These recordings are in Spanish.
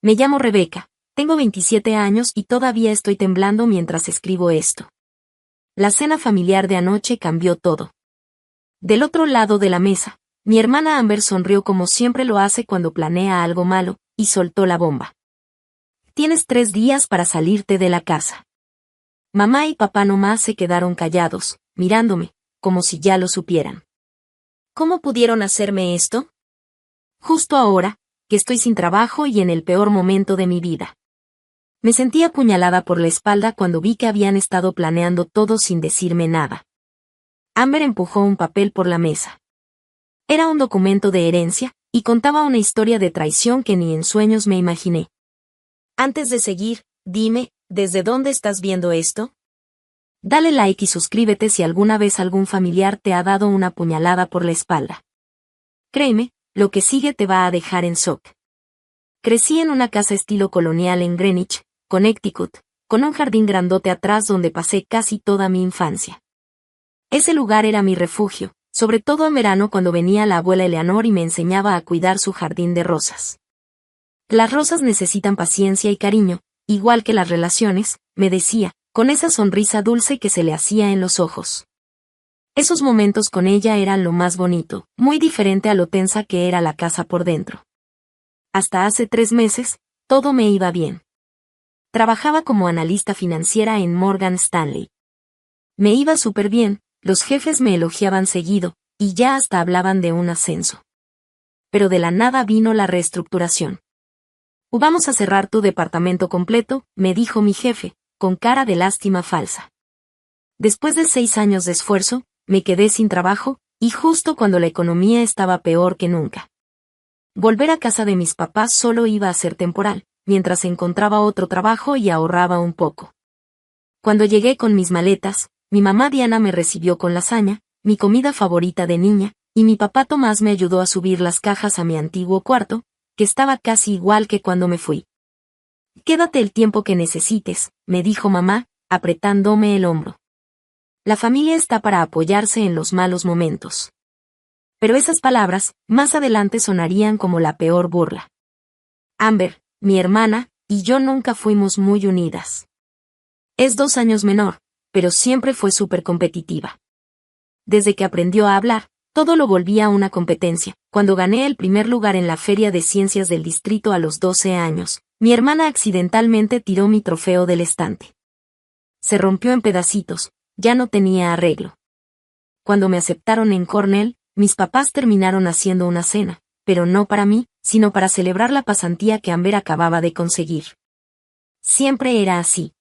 Me llamo Rebeca, tengo 27 años y todavía estoy temblando mientras escribo esto. La cena familiar de anoche cambió todo. Del otro lado de la mesa, mi hermana Amber sonrió como siempre lo hace cuando planea algo malo, y soltó la bomba. Tienes 3 días para salirte de la casa. Mamá y papá nomás se quedaron callados, mirándome, como si ya lo supieran. ¿Cómo pudieron hacerme esto? Justo ahora, que estoy sin trabajo y en el peor momento de mi vida. Me sentí apuñalada por la espalda cuando vi que habían estado planeando todo sin decirme nada. Amber empujó un papel por la mesa. Era un documento de herencia, y contaba una historia de traición que ni en sueños me imaginé. Antes de seguir, dime, ¿desde dónde estás viendo esto? Dale like y suscríbete si alguna vez algún familiar te ha dado una puñalada por la espalda. Créeme, lo que sigue te va a dejar en shock. Crecí en una casa estilo colonial en Greenwich, Connecticut, con un jardín grandote atrás donde pasé casi toda mi infancia. Ese lugar era mi refugio, sobre todo en verano cuando venía la abuela Eleanor y me enseñaba a cuidar su jardín de rosas. Las rosas necesitan paciencia y cariño, igual que las relaciones, me decía, con esa sonrisa dulce que se le hacía en los ojos. Esos momentos con ella eran lo más bonito, muy diferente a lo tensa que era la casa por dentro. Hasta hace 3 meses, todo me iba bien. Trabajaba como analista financiera en Morgan Stanley. Me iba súper bien, los jefes me elogiaban seguido, y ya hasta hablaban de un ascenso. Pero de la nada vino la reestructuración. Vamos a cerrar tu departamento completo, me dijo mi jefe, con cara de lástima falsa. Después de 6 años de esfuerzo, me quedé sin trabajo, y justo cuando la economía estaba peor que nunca. Volver a casa de mis papás solo iba a ser temporal, mientras encontraba otro trabajo y ahorraba un poco. Cuando llegué con mis maletas, mi mamá Diana me recibió con lasaña, mi comida favorita de niña, y mi papá Tomás me ayudó a subir las cajas a mi antiguo cuarto, que estaba casi igual que cuando me fui. Quédate el tiempo que necesites, me dijo mamá, apretándome el hombro. La familia está para apoyarse en los malos momentos. Pero esas palabras, más adelante sonarían como la peor burla. Amber, mi hermana, y yo nunca fuimos muy unidas. Es 2 años menor, pero siempre fue súper competitiva. Desde que aprendió a hablar, todo lo volvía una competencia. Cuando gané el primer lugar en la Feria de Ciencias del Distrito a los 12 años, mi hermana accidentalmente tiró mi trofeo del estante. Se rompió en pedacitos, ya no tenía arreglo. Cuando me aceptaron en Cornell, mis papás terminaron haciendo una cena, pero no para mí, sino para celebrar la pasantía que Amber acababa de conseguir. Siempre era así.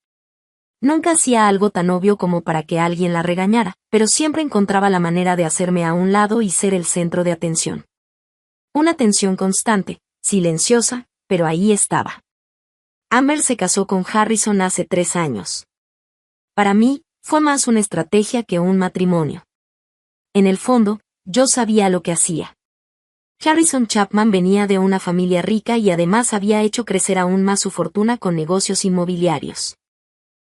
Nunca hacía algo tan obvio como para que alguien la regañara, pero siempre encontraba la manera de hacerme a un lado y ser el centro de atención. Una atención constante, silenciosa, pero ahí estaba. Amber se casó con Harrison hace 3 años. Para mí, fue más una estrategia que un matrimonio. En el fondo, yo sabía lo que hacía. Harrison Chapman venía de una familia rica y además había hecho crecer aún más su fortuna con negocios inmobiliarios.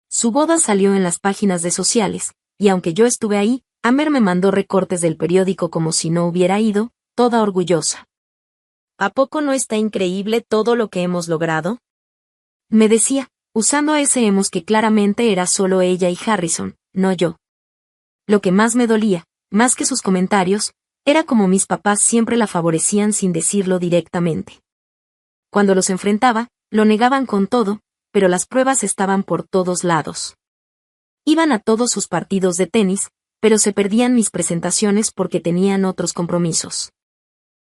Su boda salió en las páginas de sociales, y aunque yo estuve ahí, Amber me mandó recortes del periódico como si no hubiera ido, toda orgullosa. ¿A poco no está increíble todo lo que hemos logrado? Me decía, usando ese hemos que claramente era solo ella y Harrison, no yo. Lo que más me dolía, más que sus comentarios, era como mis papás siempre la favorecían sin decirlo directamente. Cuando los enfrentaba, lo negaban con todo, pero las pruebas estaban por todos lados. Iban a todos sus partidos de tenis, pero se perdían mis presentaciones porque tenían otros compromisos.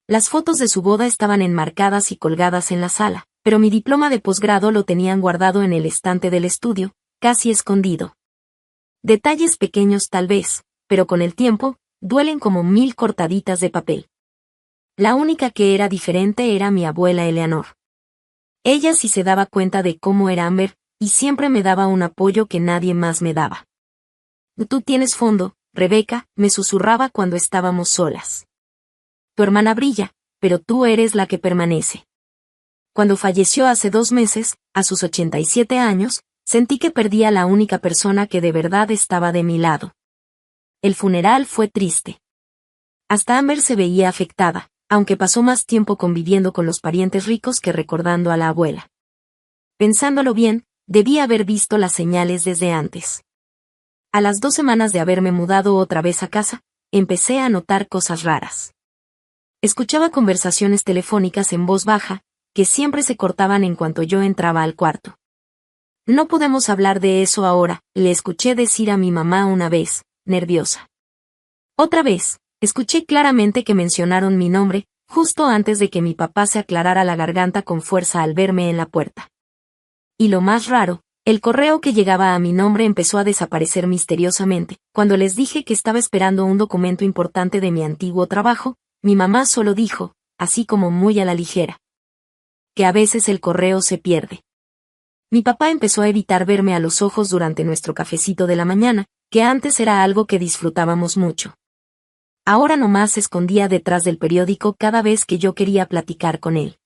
Las fotos de su boda estaban enmarcadas y colgadas en la sala, pero mi diploma de posgrado lo tenían guardado en el estante del estudio, casi escondido. Detalles pequeños tal vez, pero con el tiempo, duelen como 1000 cortaditas de papel. La única que era diferente era mi abuela Eleanor. Ella sí se daba cuenta de cómo era Amber, y siempre me daba un apoyo que nadie más me daba. Tú tienes fondo, Rebeca, me susurraba cuando estábamos solas. Tu hermana brilla, pero tú eres la que permanece. Cuando falleció hace 2 meses, a sus 87 años, sentí que perdía a la única persona que de verdad estaba de mi lado. El funeral fue triste. Hasta Amber se veía afectada, aunque pasó más tiempo conviviendo con los parientes ricos que recordando a la abuela. Pensándolo bien, debía haber visto las señales desde antes. A las 2 semanas de haberme mudado otra vez a casa, empecé a notar cosas raras. Escuchaba conversaciones telefónicas en voz baja, que siempre se cortaban en cuanto yo entraba al cuarto. No podemos hablar de eso ahora, le escuché decir a mi mamá una vez, nerviosa. Otra vez, escuché claramente que mencionaron mi nombre, justo antes de que mi papá se aclarara la garganta con fuerza al verme en la puerta. Y lo más raro, el correo que llegaba a mi nombre empezó a desaparecer misteriosamente. Cuando les dije que estaba esperando un documento importante de mi antiguo trabajo, mi mamá solo dijo, así como muy a la ligera, que a veces el correo se pierde. Mi papá empezó a evitar verme a los ojos durante nuestro cafecito de la mañana, que antes era algo que disfrutábamos mucho. Ahora nomás se escondía detrás del periódico cada vez que yo quería platicar con él.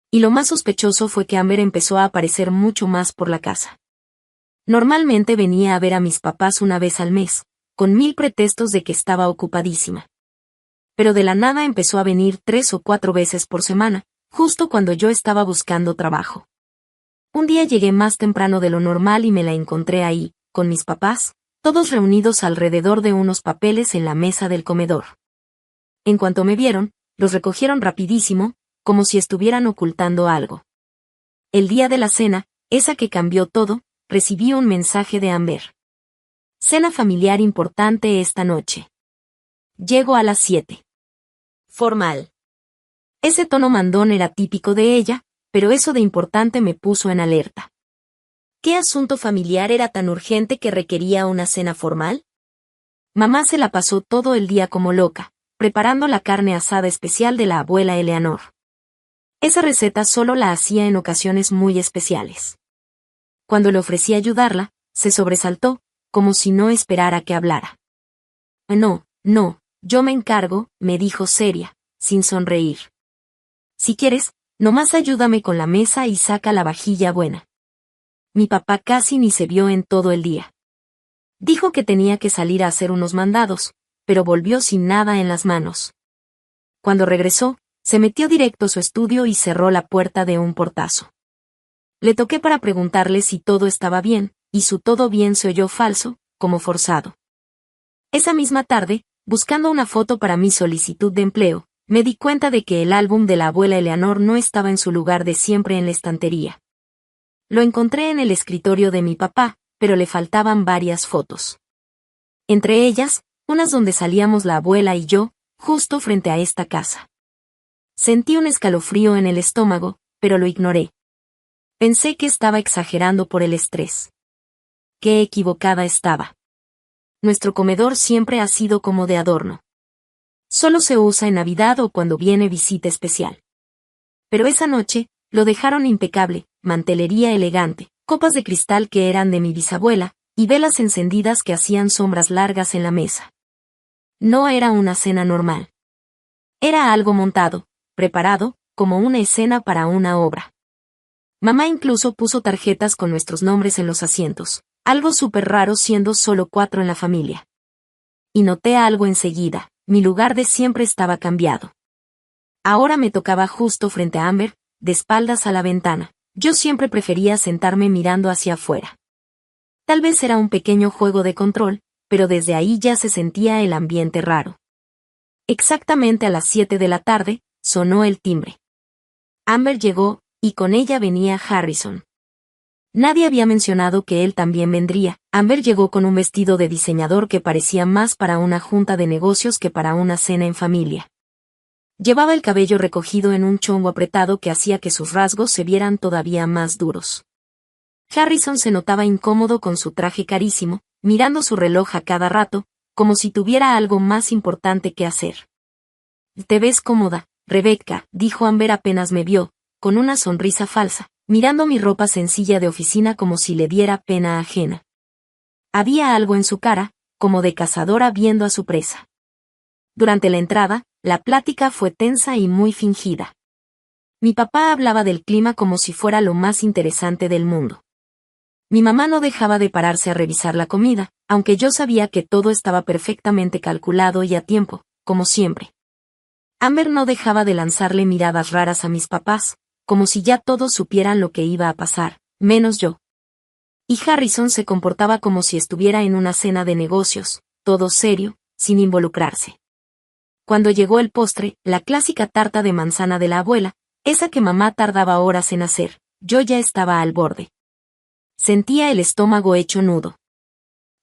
Y lo más sospechoso fue que Amber empezó a aparecer mucho más por la casa. Normalmente venía a ver a mis papás una vez al mes, con 1000 pretextos de que estaba ocupadísima. Pero de la nada empezó a venir 3 o 4 veces por semana, justo cuando yo estaba buscando trabajo. Un día llegué más temprano de lo normal y me la encontré ahí, con mis papás, todos reunidos alrededor de unos papeles en la mesa del comedor. En cuanto me vieron, los recogieron rapidísimo, como si estuvieran ocultando algo. El día de la cena, esa que cambió todo, recibí un mensaje de Amber. Cena familiar importante esta noche. Llego a las 7. Formal. Ese tono mandón era típico de ella, pero eso de importante me puso en alerta. ¿Qué asunto familiar era tan urgente que requería una cena formal? Mamá se la pasó todo el día como loca, preparando la carne asada especial de la abuela Eleanor. Esa receta solo la hacía en ocasiones muy especiales. Cuando le ofrecí ayudarla, se sobresaltó, como si no esperara que hablara. No, yo me encargo, me dijo seria, sin sonreír. Si quieres, nomás ayúdame con la mesa y saca la vajilla buena. Mi papá casi ni se vio en todo el día. Dijo que tenía que salir a hacer unos mandados, pero volvió sin nada en las manos. Cuando regresó, se metió directo a su estudio y cerró la puerta de un portazo. Le toqué para preguntarle si todo estaba bien, y su todo bien se oyó falso, como forzado. Esa misma tarde, buscando una foto para mi solicitud de empleo, me di cuenta de que el álbum de la abuela Eleanor no estaba en su lugar de siempre en la estantería. Lo encontré en el escritorio de mi papá, pero le faltaban varias fotos. Entre ellas, unas donde salíamos la abuela y yo, justo frente a esta casa. Sentí un escalofrío en el estómago, pero lo ignoré. Pensé que estaba exagerando por el estrés. Qué equivocada estaba. Nuestro comedor siempre ha sido como de adorno. Solo se usa en Navidad o cuando viene visita especial. Pero esa noche, lo dejaron impecable, mantelería elegante, copas de cristal que eran de mi bisabuela, y velas encendidas que hacían sombras largas en la mesa. No era una cena normal. Era algo montado, preparado, como una escena para una obra. Mamá incluso puso tarjetas con nuestros nombres en los asientos, algo súper raro siendo solo 4 en la familia. Y noté algo enseguida, mi lugar de siempre estaba cambiado. Ahora me tocaba justo frente a Amber, de espaldas a la ventana. Yo siempre prefería sentarme mirando hacia afuera. Tal vez era un pequeño juego de control, pero desde ahí ya se sentía el ambiente raro. Exactamente a las 7 de la tarde, sonó el timbre. Amber llegó, y con ella venía Harrison. Nadie había mencionado que él también vendría. Amber llegó con un vestido de diseñador que parecía más para una junta de negocios que para una cena en familia. Llevaba el cabello recogido en un chongo apretado que hacía que sus rasgos se vieran todavía más duros. Harrison se notaba incómodo con su traje carísimo, mirando su reloj a cada rato, como si tuviera algo más importante que hacer. «Te ves cómoda, Rebecca», dijo Amber apenas me vio, con una sonrisa falsa, mirando mi ropa sencilla de oficina como si le diera pena ajena. Había algo en su cara, como de cazadora viendo a su presa. Durante la entrada, la plática fue tensa y muy fingida. Mi papá hablaba del clima como si fuera lo más interesante del mundo. Mi mamá no dejaba de pararse a revisar la comida, aunque yo sabía que todo estaba perfectamente calculado y a tiempo, como siempre. Amber no dejaba de lanzarle miradas raras a mis papás, como si ya todos supieran lo que iba a pasar, menos yo. Y Harrison se comportaba como si estuviera en una cena de negocios, todo serio, sin involucrarse. Cuando llegó el postre, la clásica tarta de manzana de la abuela, esa que mamá tardaba horas en hacer, yo ya estaba al borde. Sentía el estómago hecho nudo.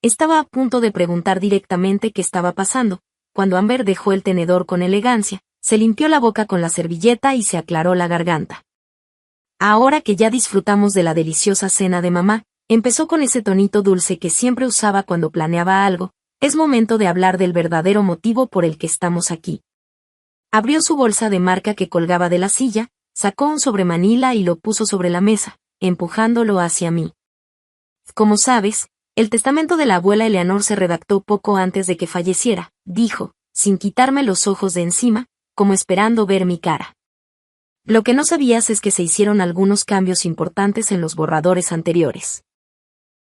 Estaba a punto de preguntar directamente qué estaba pasando, cuando Amber dejó el tenedor con elegancia, se limpió la boca con la servilleta y se aclaró la garganta. Ahora que ya disfrutamos de la deliciosa cena de mamá, empezó con ese tonito dulce que siempre usaba cuando planeaba algo, es momento de hablar del verdadero motivo por el que estamos aquí. Abrió su bolsa de marca que colgaba de la silla, sacó un sobremanila y lo puso sobre la mesa, empujándolo hacia mí. Como sabes, el testamento de la abuela Eleanor se redactó poco antes de que falleciera, dijo, sin quitarme los ojos de encima, como esperando ver mi cara. Lo que no sabías es que se hicieron algunos cambios importantes en los borradores anteriores.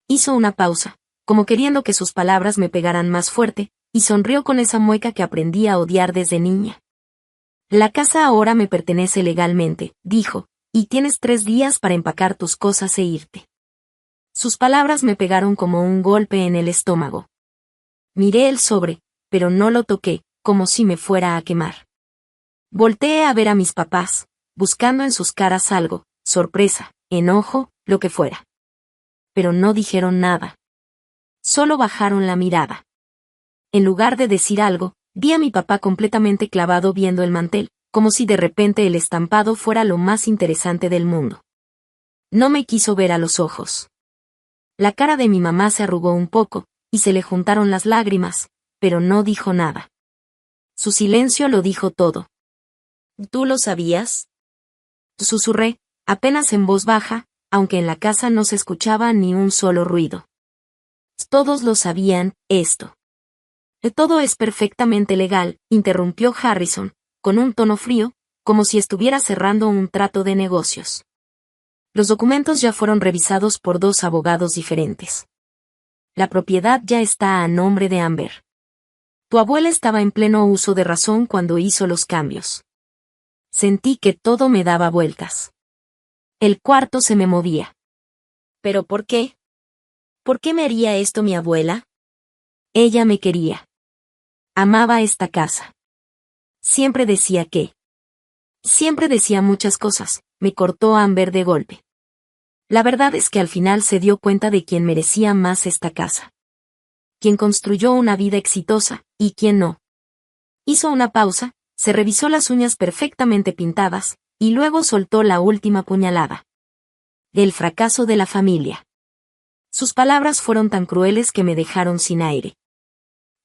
Hizo una pausa, como queriendo que sus palabras me pegaran más fuerte, y sonrió con esa mueca que aprendí a odiar desde niña. La casa ahora me pertenece legalmente, dijo, y tienes 3 días para empacar tus cosas e irte. Sus palabras me pegaron como un golpe en el estómago. Miré el sobre, pero no lo toqué, como si me fuera a quemar. Volteé a ver a mis papás, buscando en sus caras algo, sorpresa, enojo, lo que fuera. Pero no dijeron nada. Solo bajaron la mirada. En lugar de decir algo, vi a mi papá completamente clavado viendo el mantel, como si de repente el estampado fuera lo más interesante del mundo. No me quiso ver a los ojos. La cara de mi mamá se arrugó un poco, y se le juntaron las lágrimas, pero no dijo nada. Su silencio lo dijo todo. ¿Tú lo sabías? Susurré, apenas en voz baja, aunque en la casa no se escuchaba ni un solo ruido. Todos lo sabían, esto. Todo es perfectamente legal, interrumpió Harrison, con un tono frío, como si estuviera cerrando un trato de negocios. Los documentos ya fueron revisados por 2 abogados diferentes. La propiedad ya está a nombre de Amber. Tu abuela estaba en pleno uso de razón cuando hizo los cambios. Sentí que todo me daba vueltas. El cuarto se me movía. ¿Pero por qué? ¿Por qué me haría esto mi abuela? Ella me quería. Amaba esta casa. Siempre decía que. Siempre decía muchas cosas, me cortó Amber de golpe. La verdad es que al final se dio cuenta de quién merecía más esta casa. Quien construyó una vida exitosa, y quién no. Hizo una pausa, se revisó las uñas perfectamente pintadas, y luego soltó la última puñalada. El fracaso de la familia. Sus palabras fueron tan crueles que me dejaron sin aire.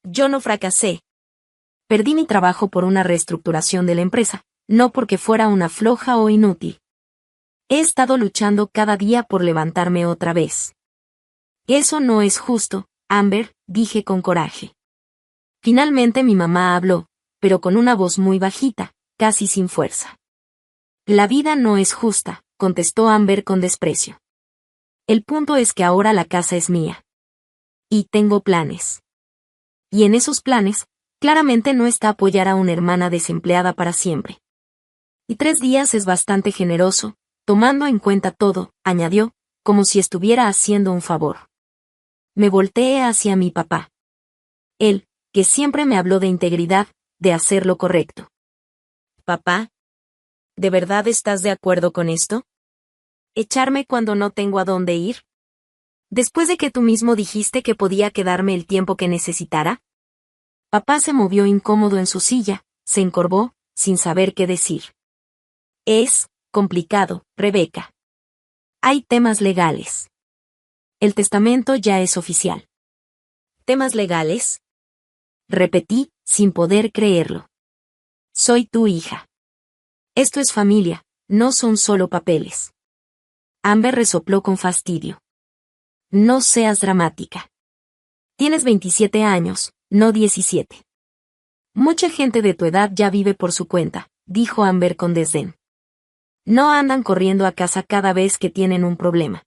Yo no fracasé. Perdí mi trabajo por una reestructuración de la empresa, no porque fuera una floja o inútil. He estado luchando cada día por levantarme otra vez. Eso no es justo, Amber, dije con coraje. Finalmente mi mamá habló, pero con una voz muy bajita, casi sin fuerza. La vida no es justa, contestó Amber con desprecio. El punto es que ahora la casa es mía. Y tengo planes. Y en esos planes, claramente no está apoyar a una hermana desempleada para siempre. Y 3 días es bastante generoso, tomando en cuenta todo, añadió, como si estuviera haciendo un favor. Me volteé hacia mi papá. Él, que siempre me habló de integridad, de hacer lo correcto. Papá, ¿de verdad estás de acuerdo con esto? ¿Echarme cuando no tengo a dónde ir? Después de que tú mismo dijiste que podía quedarme el tiempo que necesitara. Papá se movió incómodo en su silla, se encorvó, sin saber qué decir. Es complicado, Rebeca. Hay temas legales. El testamento ya es oficial. ¿Temas legales? Repetí, sin poder creerlo. Soy tu hija. Esto es familia, no son solo papeles. Amber resopló con fastidio. No seas dramática. Tienes 27 años, no 17. Mucha gente de tu edad ya vive por su cuenta, dijo Amber con desdén. No andan corriendo a casa cada vez que tienen un problema.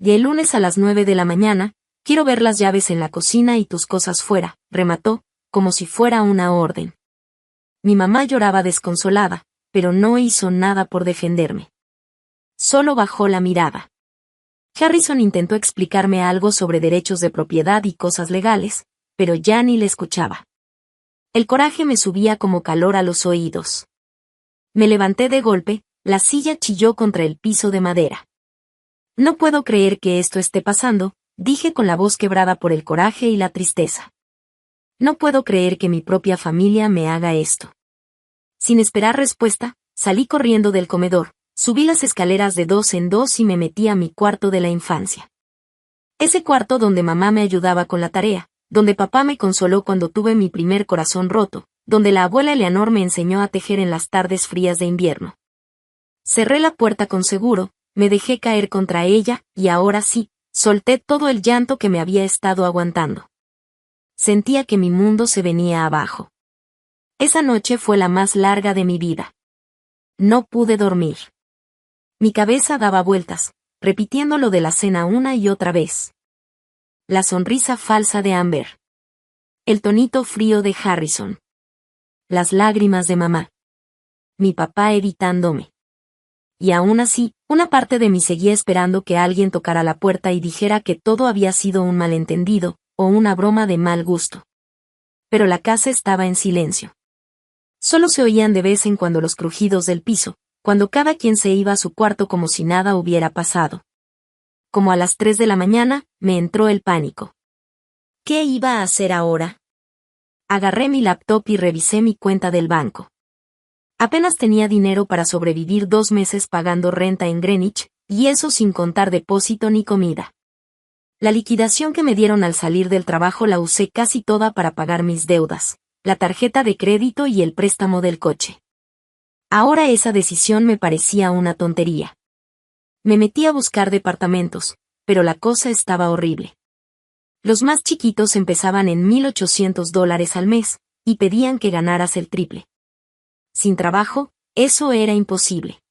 Y el lunes a las 9 de la mañana, quiero ver las llaves en la cocina y tus cosas fuera, remató, como si fuera una orden. Mi mamá lloraba desconsolada, pero no hizo nada por defenderme. Solo bajó la mirada. Harrison intentó explicarme algo sobre derechos de propiedad y cosas legales, pero ya ni le escuchaba. El coraje me subía como calor a los oídos. Me levanté de golpe, la silla chilló contra el piso de madera. No puedo creer que esto esté pasando, dije con la voz quebrada por el coraje y la tristeza. No puedo creer que mi propia familia me haga esto. Sin esperar respuesta, salí corriendo del comedor, subí las escaleras de 2 en 2 y me metí a mi cuarto de la infancia. Ese cuarto donde mamá me ayudaba con la tarea, donde papá me consoló cuando tuve mi primer corazón roto, donde la abuela Eleanor me enseñó a tejer en las tardes frías de invierno. Cerré la puerta con seguro, me dejé caer contra ella, y ahora sí, solté todo el llanto que me había estado aguantando. Sentía que mi mundo se venía abajo. Esa noche fue la más larga de mi vida. No pude dormir. Mi cabeza daba vueltas, repitiendo lo de la cena una y otra vez. La sonrisa falsa de Amber. El tonito frío de Harrison. Las lágrimas de mamá. Mi papá evitándome. Y aún así, una parte de mí seguía esperando que alguien tocara la puerta y dijera que todo había sido un malentendido, o una broma de mal gusto. Pero la casa estaba en silencio. Solo se oían de vez en cuando los crujidos del piso, cuando cada quien se iba a su cuarto como si nada hubiera pasado. Como a las 3 de la mañana, me entró el pánico. ¿Qué iba a hacer ahora? Agarré mi laptop y revisé mi cuenta del banco. Apenas tenía dinero para sobrevivir 2 meses pagando renta en Greenwich, y eso sin contar depósito ni comida. La liquidación que me dieron al salir del trabajo la usé casi toda para pagar mis deudas, la tarjeta de crédito y el préstamo del coche. Ahora esa decisión me parecía una tontería. Me metí a buscar departamentos, pero la cosa estaba horrible. Los más chiquitos empezaban en $1,800 al mes, y pedían que ganaras el triple. Sin trabajo, eso era imposible.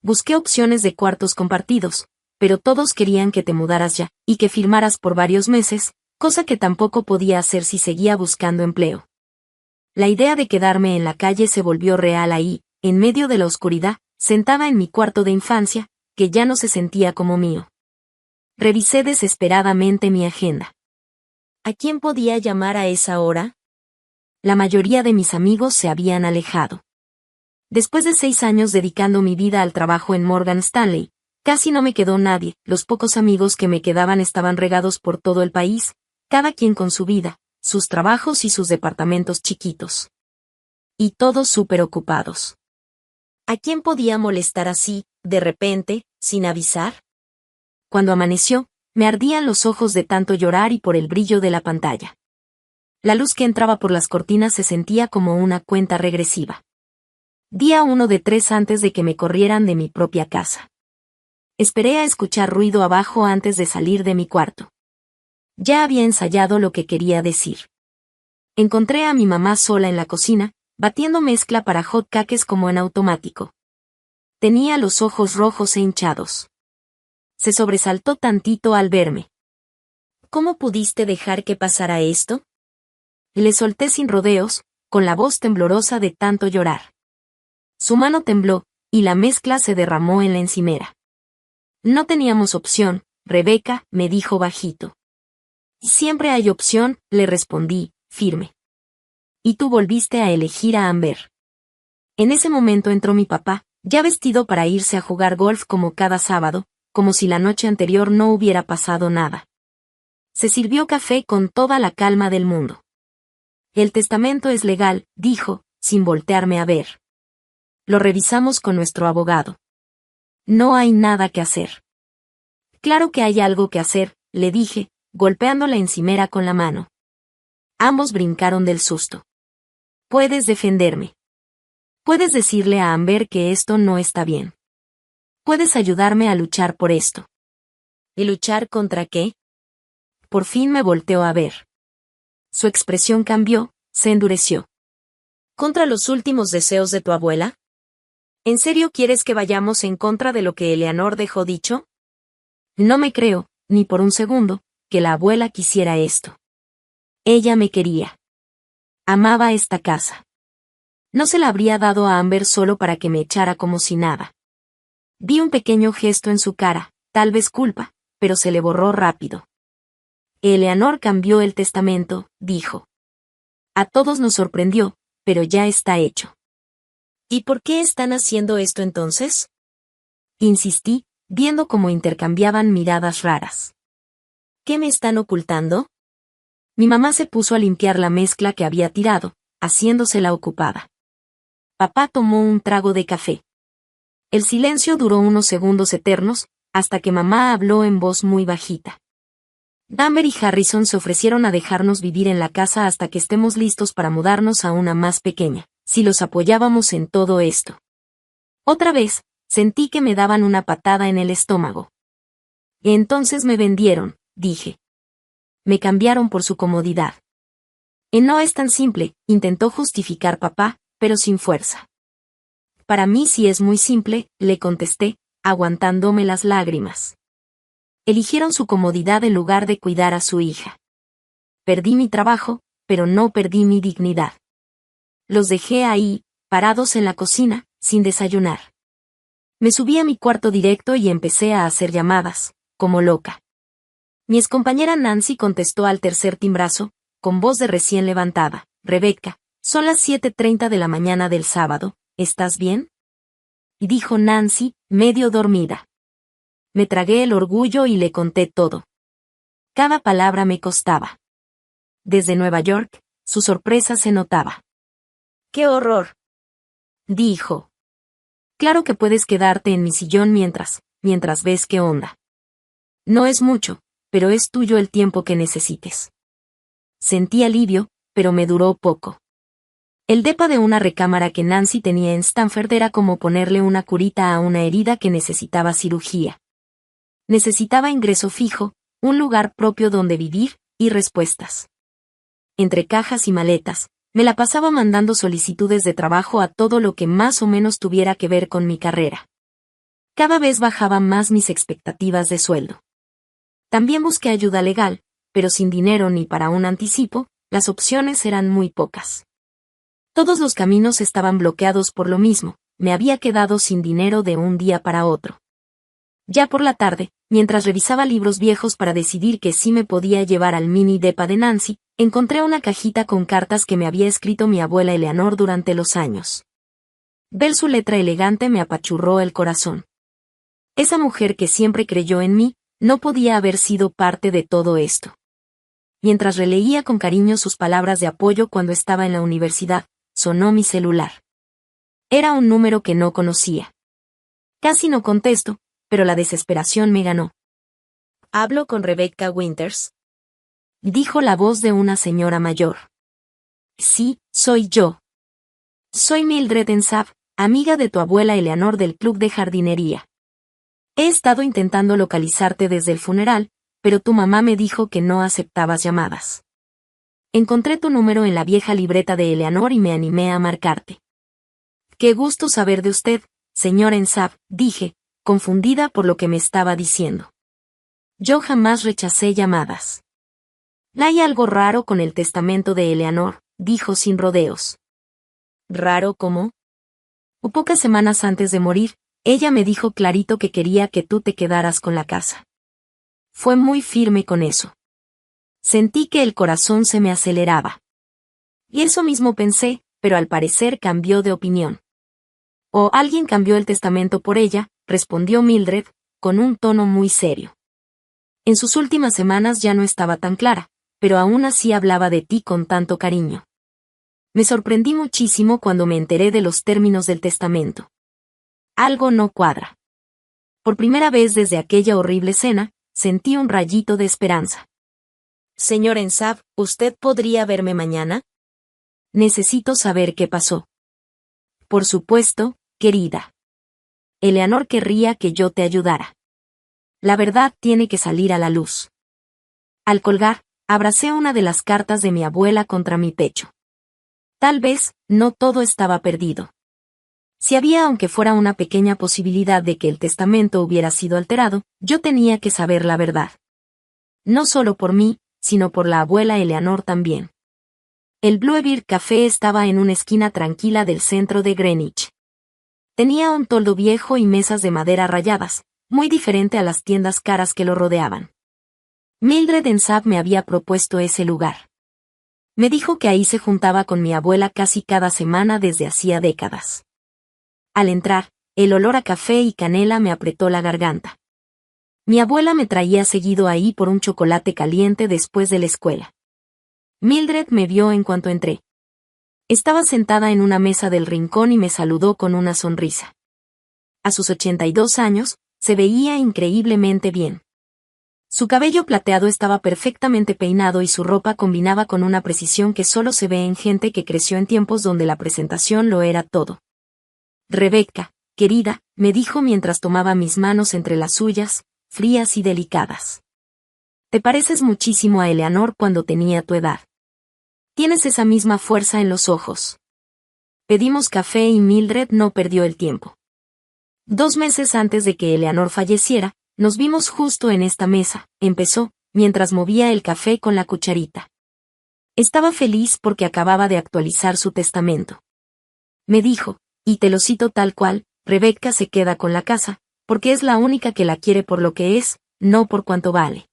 Busqué opciones de cuartos compartidos, pero todos querían que te mudaras ya, y que firmaras por varios meses, cosa que tampoco podía hacer si seguía buscando empleo. La idea de quedarme en la calle se volvió real ahí, en medio de la oscuridad, sentada en mi cuarto de infancia, que ya no se sentía como mío. Revisé desesperadamente mi agenda. ¿A quién podía llamar a esa hora? La mayoría de mis amigos se habían alejado. Después de 6 años dedicando mi vida al trabajo en Morgan Stanley, casi no me quedó nadie, los pocos amigos que me quedaban estaban regados por todo el país, cada quien con su vida, sus trabajos y sus departamentos chiquitos. Y todos súper ocupados. ¿A quién podía molestar así, de repente, sin avisar? Cuando amaneció, me ardían los ojos de tanto llorar y por el brillo de la pantalla. La luz que entraba por las cortinas se sentía como una cuenta regresiva. Día 1 de 3 antes de que me corrieran de mi propia casa. Esperé a escuchar ruido abajo antes de salir de mi cuarto. Ya había ensayado lo que quería decir. Encontré a mi mamá sola en la cocina, batiendo mezcla para hot cakes como en automático. Tenía los ojos rojos e hinchados. Se sobresaltó tantito al verme. ¿Cómo pudiste dejar que pasara esto? Le solté sin rodeos, con la voz temblorosa de tanto llorar. Su mano tembló, y la mezcla se derramó en la encimera. No teníamos opción, Rebeca, me dijo bajito. Siempre hay opción, le respondí, firme. Y tú volviste a elegir a Amber. En ese momento entró mi papá, ya vestido para irse a jugar golf como cada sábado, como si la noche anterior no hubiera pasado nada. Se sirvió café con toda la calma del mundo. El testamento es legal, dijo, sin voltearme a ver. Lo revisamos con nuestro abogado. No hay nada que hacer. Claro que hay algo que hacer, le dije, golpeando la encimera con la mano. Ambos brincaron del susto. Puedes defenderme. Puedes decirle a Amber que esto no está bien. Puedes ayudarme a luchar por esto. ¿Y luchar contra qué? Por fin me volteó a ver. Su expresión cambió, se endureció. ¿Contra los últimos deseos de tu abuela? ¿En serio quieres que vayamos en contra de lo que Eleanor dejó dicho? No me creo, ni por un segundo, que la abuela quisiera esto. Ella me quería. Amaba esta casa. No se la habría dado a Amber solo para que me echara como si nada. Vi un pequeño gesto en su cara, tal vez culpa, pero se le borró rápido. Eleanor cambió el testamento, dijo. A todos nos sorprendió, pero ya está hecho. ¿Y por qué están haciendo esto entonces? Insistí, viendo cómo intercambiaban miradas raras. ¿Qué me están ocultando? Mi mamá se puso a limpiar la mezcla que había tirado, haciéndosela ocupada. Papá tomó un trago de café. El silencio duró unos segundos eternos, hasta que mamá habló en voz muy bajita. Amber y Harrison se ofrecieron a dejarnos vivir en la casa hasta que estemos listos para mudarnos a una más pequeña, si los apoyábamos en todo esto. Otra vez, sentí que me daban una patada en el estómago. Entonces me vendieron, dije. Me cambiaron por su comodidad. No es tan simple, intentó justificar papá, pero sin fuerza. Para mí sí es muy simple, le contesté, aguantándome las lágrimas. Eligieron su comodidad en lugar de cuidar a su hija. Perdí mi trabajo, pero no perdí mi dignidad. Los dejé ahí, parados en la cocina, sin desayunar. Me subí a mi cuarto directo y empecé a hacer llamadas, como loca. Mi excompañera Nancy contestó al tercer timbrazo, con voz de recién levantada. Rebecca, son las 7:30 de la mañana del sábado, ¿estás bien? Y dijo Nancy, medio dormida. Me tragué el orgullo y le conté todo. Cada palabra me costaba. Desde Nueva York, su sorpresa se notaba. ¡Qué horror!, dijo. Claro que puedes quedarte en mi sillón mientras ves qué onda. No es mucho, pero es tuyo el tiempo que necesites. Sentí alivio, pero me duró poco. El depa de una recámara que Nancy tenía en Stanford era como ponerle una curita a una herida que necesitaba cirugía. Necesitaba ingreso fijo, un lugar propio donde vivir, y respuestas. Entre cajas y maletas, me la pasaba mandando solicitudes de trabajo a todo lo que más o menos tuviera que ver con mi carrera. Cada vez bajaban más mis expectativas de sueldo. También busqué ayuda legal, pero sin dinero ni para un anticipo, las opciones eran muy pocas. Todos los caminos estaban bloqueados por lo mismo, me había quedado sin dinero de un día para otro. Ya por la tarde, mientras revisaba libros viejos para decidir que sí me podía llevar al mini depa de Nancy, encontré una cajita con cartas que me había escrito mi abuela Eleanor durante los años. Ver su letra elegante me apachurró el corazón. Esa mujer que siempre creyó en mí, no podía haber sido parte de todo esto. Mientras releía con cariño sus palabras de apoyo cuando estaba en la universidad, sonó mi celular. Era un número que no conocía. Casi no contesto, pero la desesperación me ganó. ¿Hablo con Rebecca Winters?, dijo la voz de una señora mayor. Sí, soy yo. Soy Mildred Ensab, amiga de tu abuela Eleanor del club de jardinería. He estado intentando localizarte desde el funeral, pero tu mamá me dijo que no aceptabas llamadas. Encontré tu número en la vieja libreta de Eleanor y me animé a marcarte. Qué gusto saber de usted, señora Ensab, dije, confundida por lo que me estaba diciendo. Yo jamás rechacé llamadas. Hay algo raro con el testamento de Eleanor, dijo sin rodeos. ¿Raro cómo? Pocas semanas antes de morir, ella me dijo clarito que quería que tú te quedaras con la casa. Fue muy firme con eso. Sentí que el corazón se me aceleraba. Y eso mismo pensé, pero al parecer cambió de opinión. O alguien cambió el testamento por ella, respondió Mildred, con un tono muy serio. En sus últimas semanas ya no estaba tan clara, pero aún así hablaba de ti con tanto cariño. Me sorprendí muchísimo cuando me enteré de los términos del testamento. Algo no cuadra. Por primera vez desde aquella horrible cena, sentí un rayito de esperanza. Señor Ensab, ¿usted podría verme mañana? Necesito saber qué pasó. Por supuesto, querida. Eleanor querría que yo te ayudara. La verdad tiene que salir a la luz. Al colgar, abracé una de las cartas de mi abuela contra mi pecho. Tal vez, no todo estaba perdido. Si había aunque fuera una pequeña posibilidad de que el testamento hubiera sido alterado, yo tenía que saber la verdad. No solo por mí, sino por la abuela Eleanor también. El Bluebird Café estaba en una esquina tranquila del centro de Greenwich. Tenía un toldo viejo y mesas de madera rayadas, muy diferente a las tiendas caras que lo rodeaban. Mildred Ensab me había propuesto ese lugar. Me dijo que ahí se juntaba con mi abuela casi cada semana desde hacía décadas. Al entrar, el olor a café y canela me apretó la garganta. Mi abuela me traía seguido ahí por un chocolate caliente después de la escuela. Mildred me vio en cuanto entré. Estaba sentada en una mesa del rincón y me saludó con una sonrisa. A sus 82 años, se veía increíblemente bien. Su cabello plateado estaba perfectamente peinado y su ropa combinaba con una precisión que solo se ve en gente que creció en tiempos donde la presentación lo era todo. Rebecca, querida, me dijo mientras tomaba mis manos entre las suyas, frías y delicadas. Te pareces muchísimo a Eleanor cuando tenía tu edad. Tienes esa misma fuerza en los ojos. Pedimos café y Mildred no perdió el tiempo. 2 meses antes de que Eleanor falleciera, nos vimos justo en esta mesa, empezó, mientras movía el café con la cucharita. Estaba feliz porque acababa de actualizar su testamento. Me dijo, y te lo cito tal cual, Rebecca se queda con la casa, porque es la única que la quiere por lo que es, no por cuánto vale.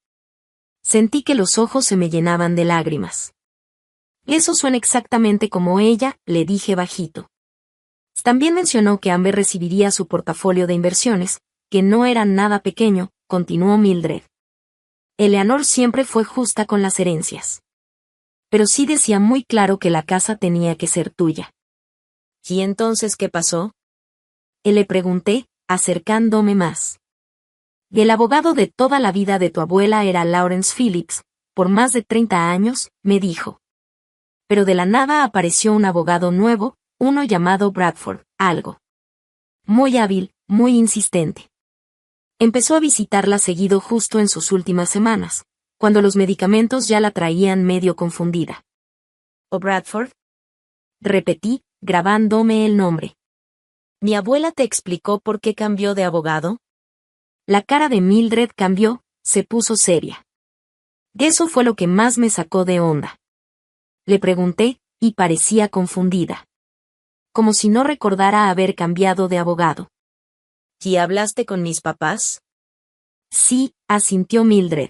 Sentí que los ojos se me llenaban de lágrimas. Eso suena exactamente como ella, le dije bajito. También mencionó que Amber recibiría su portafolio de inversiones, que no era nada pequeño, continuó Mildred. Eleanor siempre fue justa con las herencias. Pero sí decía muy claro que la casa tenía que ser tuya. ¿Y entonces qué pasó? Le pregunté, acercándome más. El abogado de toda la vida de tu abuela era Lawrence Phillips, por más de 30 años, me dijo. Pero de la nada apareció un abogado nuevo, uno llamado Bradford, algo. Muy hábil, muy insistente. Empezó a visitarla seguido justo en sus últimas semanas, cuando los medicamentos ya la traían medio confundida. ¿O Bradford? Repetí, grabándome el nombre. ¿Mi abuela te explicó por qué cambió de abogado? La cara de Mildred cambió, se puso seria. Eso fue lo que más me sacó de onda. Le pregunté, y parecía confundida. Como si no recordara haber cambiado de abogado. ¿Y hablaste con mis papás? Sí, asintió Mildred.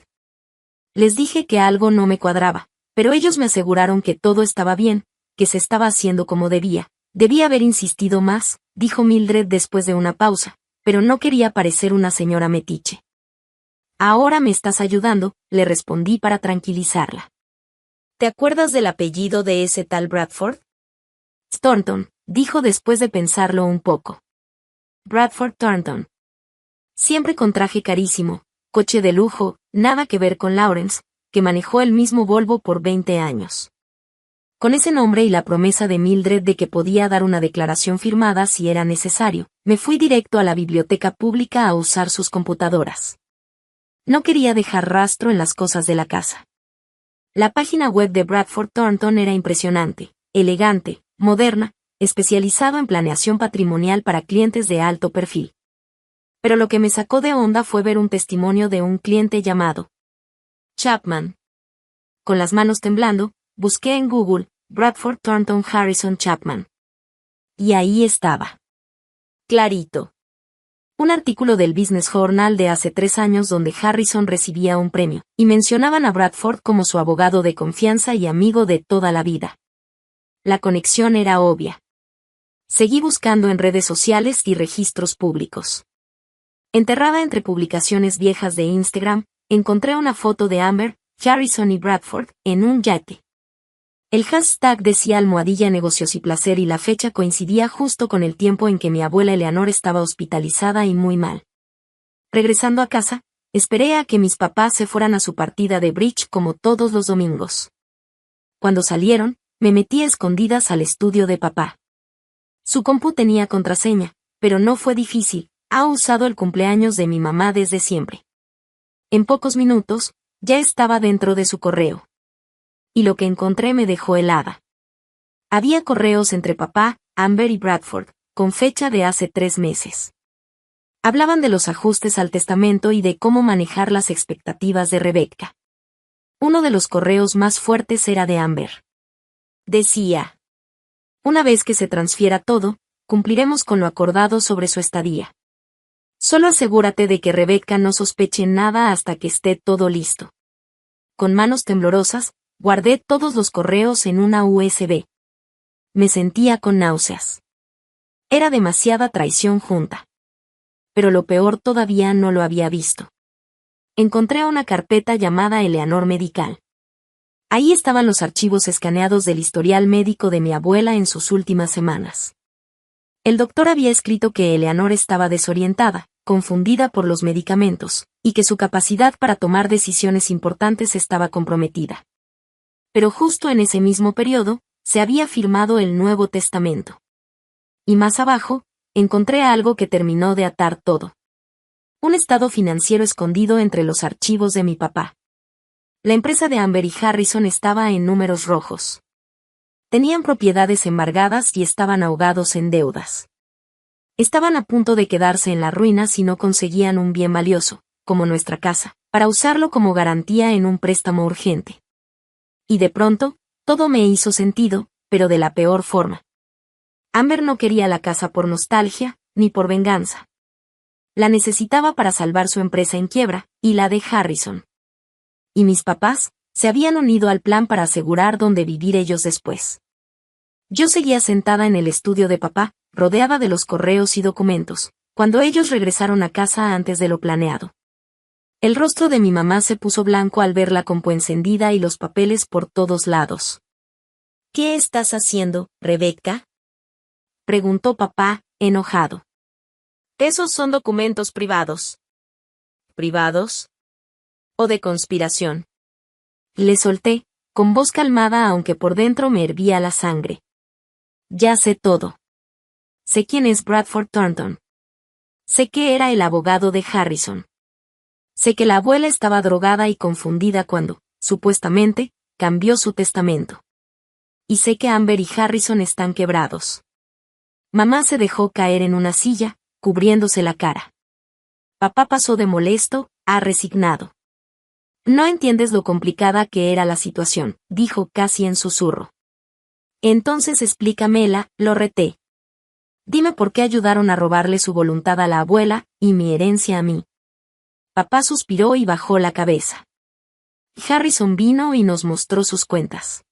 Les dije que algo no me cuadraba, pero ellos me aseguraron que todo estaba bien, que se estaba haciendo como debía. Debía haber insistido más, dijo Mildred después de una pausa, pero no quería parecer una señora metiche. Ahora me estás ayudando, le respondí para tranquilizarla. ¿Te acuerdas del apellido de ese tal Bradford? Thornton, dijo después de pensarlo un poco. Bradford Thornton. Siempre con traje carísimo, coche de lujo, nada que ver con Lawrence, que manejó el mismo Volvo por 20 años. Con ese nombre y la promesa de Mildred de que podía dar una declaración firmada si era necesario, me fui directo a la biblioteca pública a usar sus computadoras. No quería dejar rastro en las cosas de la casa. La página web de Bradford Thornton era impresionante, elegante, moderna, especializado en planeación patrimonial para clientes de alto perfil. Pero lo que me sacó de onda fue ver un testimonio de un cliente llamado Chapman. Con las manos temblando, busqué en Google, Bradford Thornton Harrison Chapman. Y ahí estaba. Clarito. Un artículo del Business Journal de hace 3 años donde Harrison recibía un premio, y mencionaban a Bradford como su abogado de confianza y amigo de toda la vida. La conexión era obvia. Seguí buscando en redes sociales y registros públicos. Enterrada entre publicaciones viejas de Instagram, encontré una foto de Amber, Harrison y Bradford, en un yate. El hashtag decía _negocios y placer y la fecha coincidía justo con el tiempo en que mi abuela Eleanor estaba hospitalizada y muy mal. Regresando a casa, esperé a que mis papás se fueran a su partida de bridge como todos los domingos. Cuando salieron, me metí a escondidas al estudio de papá. Su compu tenía contraseña, pero no fue difícil, ha usado el cumpleaños de mi mamá desde siempre. En pocos minutos, ya estaba dentro de su correo. Y lo que encontré me dejó helada. Había correos entre papá, Amber y Bradford, con fecha de hace 3 meses. Hablaban de los ajustes al testamento y de cómo manejar las expectativas de Rebecca. Uno de los correos más fuertes era de Amber. decía. Una vez que se transfiera todo, cumpliremos con lo acordado sobre su estadía. Solo asegúrate de que Rebecca no sospeche nada hasta que esté todo listo. Con manos temblorosas, guardé todos los correos en una USB. Me sentía con náuseas. Era demasiada traición junta. Pero lo peor todavía no lo había visto. Encontré una carpeta llamada Eleanor Medical. Ahí estaban los archivos escaneados del historial médico de mi abuela en sus últimas semanas. El doctor había escrito que Eleanor estaba desorientada, confundida por los medicamentos, y que su capacidad para tomar decisiones importantes estaba comprometida. Pero justo en ese mismo periodo, se había firmado el Nuevo Testamento. Y más abajo, encontré algo que terminó de atar todo. Un estado financiero escondido entre los archivos de mi papá. La empresa de Amber y Harrison estaba en números rojos. Tenían propiedades embargadas y estaban ahogados en deudas. Estaban a punto de quedarse en la ruina si no conseguían un bien valioso, como nuestra casa, para usarlo como garantía en un préstamo urgente. Y de pronto, todo me hizo sentido, pero de la peor forma. Amber no quería la casa por nostalgia, ni por venganza. La necesitaba para salvar su empresa en quiebra, y la de Harrison. Y mis papás se habían unido al plan para asegurar dónde vivir ellos después. Yo seguía sentada en el estudio de papá, rodeada de los correos y documentos, cuando ellos regresaron a casa antes de lo planeado. El rostro de mi mamá se puso blanco al ver la compu encendida y los papeles por todos lados. ¿Qué estás haciendo, Rebecca?, preguntó papá, enojado. Esos son documentos privados. ¿Privados? ¿O de conspiración? Le solté, con voz calmada aunque por dentro me hervía la sangre. Ya sé todo. Sé quién es Bradford Thornton. Sé que era el abogado de Harrison. Sé que la abuela estaba drogada y confundida cuando, supuestamente, cambió su testamento. Y sé que Amber y Harrison están quebrados. Mamá se dejó caer en una silla, cubriéndose la cara. Papá pasó de molesto a resignado. No entiendes lo complicada que era la situación, dijo casi en susurro. Entonces explícamela, lo reté. Dime por qué ayudaron a robarle su voluntad a la abuela, y mi herencia a mí. Papá suspiró y bajó la cabeza. Harrison vino y nos mostró sus cuentas.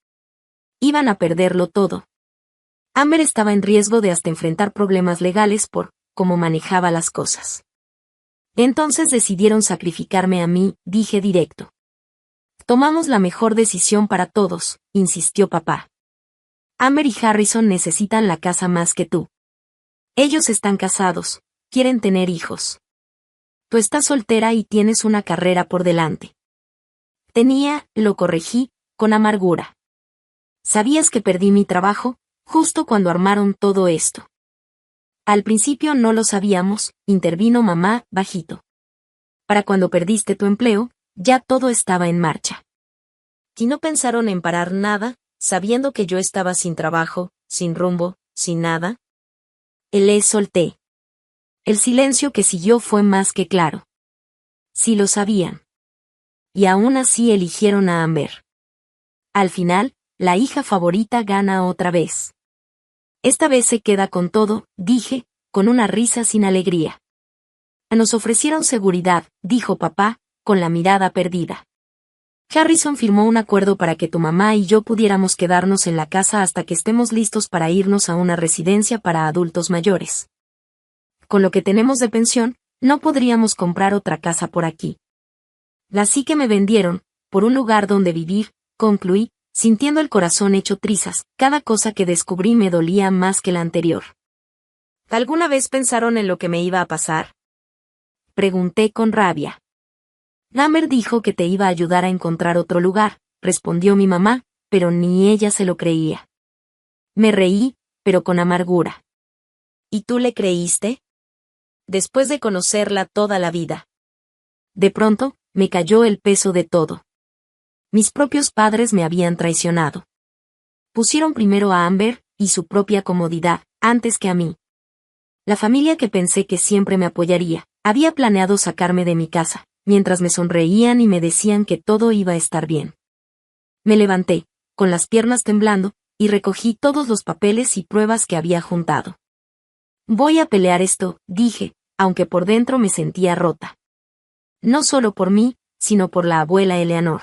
Iban a perderlo todo. Amber estaba en riesgo de hasta enfrentar problemas legales por cómo manejaba las cosas. Entonces decidieron sacrificarme a mí, dije directo. Tomamos la mejor decisión para todos, insistió papá. Amber y Harrison necesitan la casa más que tú. Ellos están casados, quieren tener hijos. Tú estás soltera y tienes una carrera por delante. Lo corregí, con amargura. ¿Sabías que perdí mi trabajo, justo cuando armaron todo esto? Al principio no lo sabíamos, intervino mamá, bajito. Para cuando perdiste tu empleo, ya todo estaba en marcha. Y no pensaron en parar nada, sabiendo que yo estaba sin trabajo, sin rumbo, sin nada. Le solté. El silencio que siguió fue más que claro. Sí lo sabían. Y aún así eligieron a Amber. Al final, la hija favorita gana otra vez. Esta vez se queda con todo, dije, con una risa sin alegría. Nos ofrecieron seguridad, dijo papá, con la mirada perdida. Harrison firmó un acuerdo para que tu mamá y yo pudiéramos quedarnos en la casa hasta que estemos listos para irnos a una residencia para adultos mayores. Con lo que tenemos de pensión, no podríamos comprar otra casa por aquí. Así que me vendieron, por un lugar donde vivir, concluí, sintiendo el corazón hecho trizas, cada cosa que descubrí me dolía más que la anterior. ¿Alguna vez pensaron en lo que me iba a pasar?, pregunté con rabia. Amber dijo que te iba a ayudar a encontrar otro lugar, respondió mi mamá, pero ni ella se lo creía. Me reí, pero con amargura. ¿Y tú le creíste? Después de conocerla toda la vida. De pronto, me cayó el peso de todo. Mis propios padres me habían traicionado. Pusieron primero a Amber y su propia comodidad, antes que a mí. La familia que pensé que siempre me apoyaría, había planeado sacarme de mi casa, mientras me sonreían y me decían que todo iba a estar bien. Me levanté, con las piernas temblando, y recogí todos los papeles y pruebas que había juntado. Voy a pelear esto, dije, aunque por dentro me sentía rota. No solo por mí, sino por la abuela Eleanor.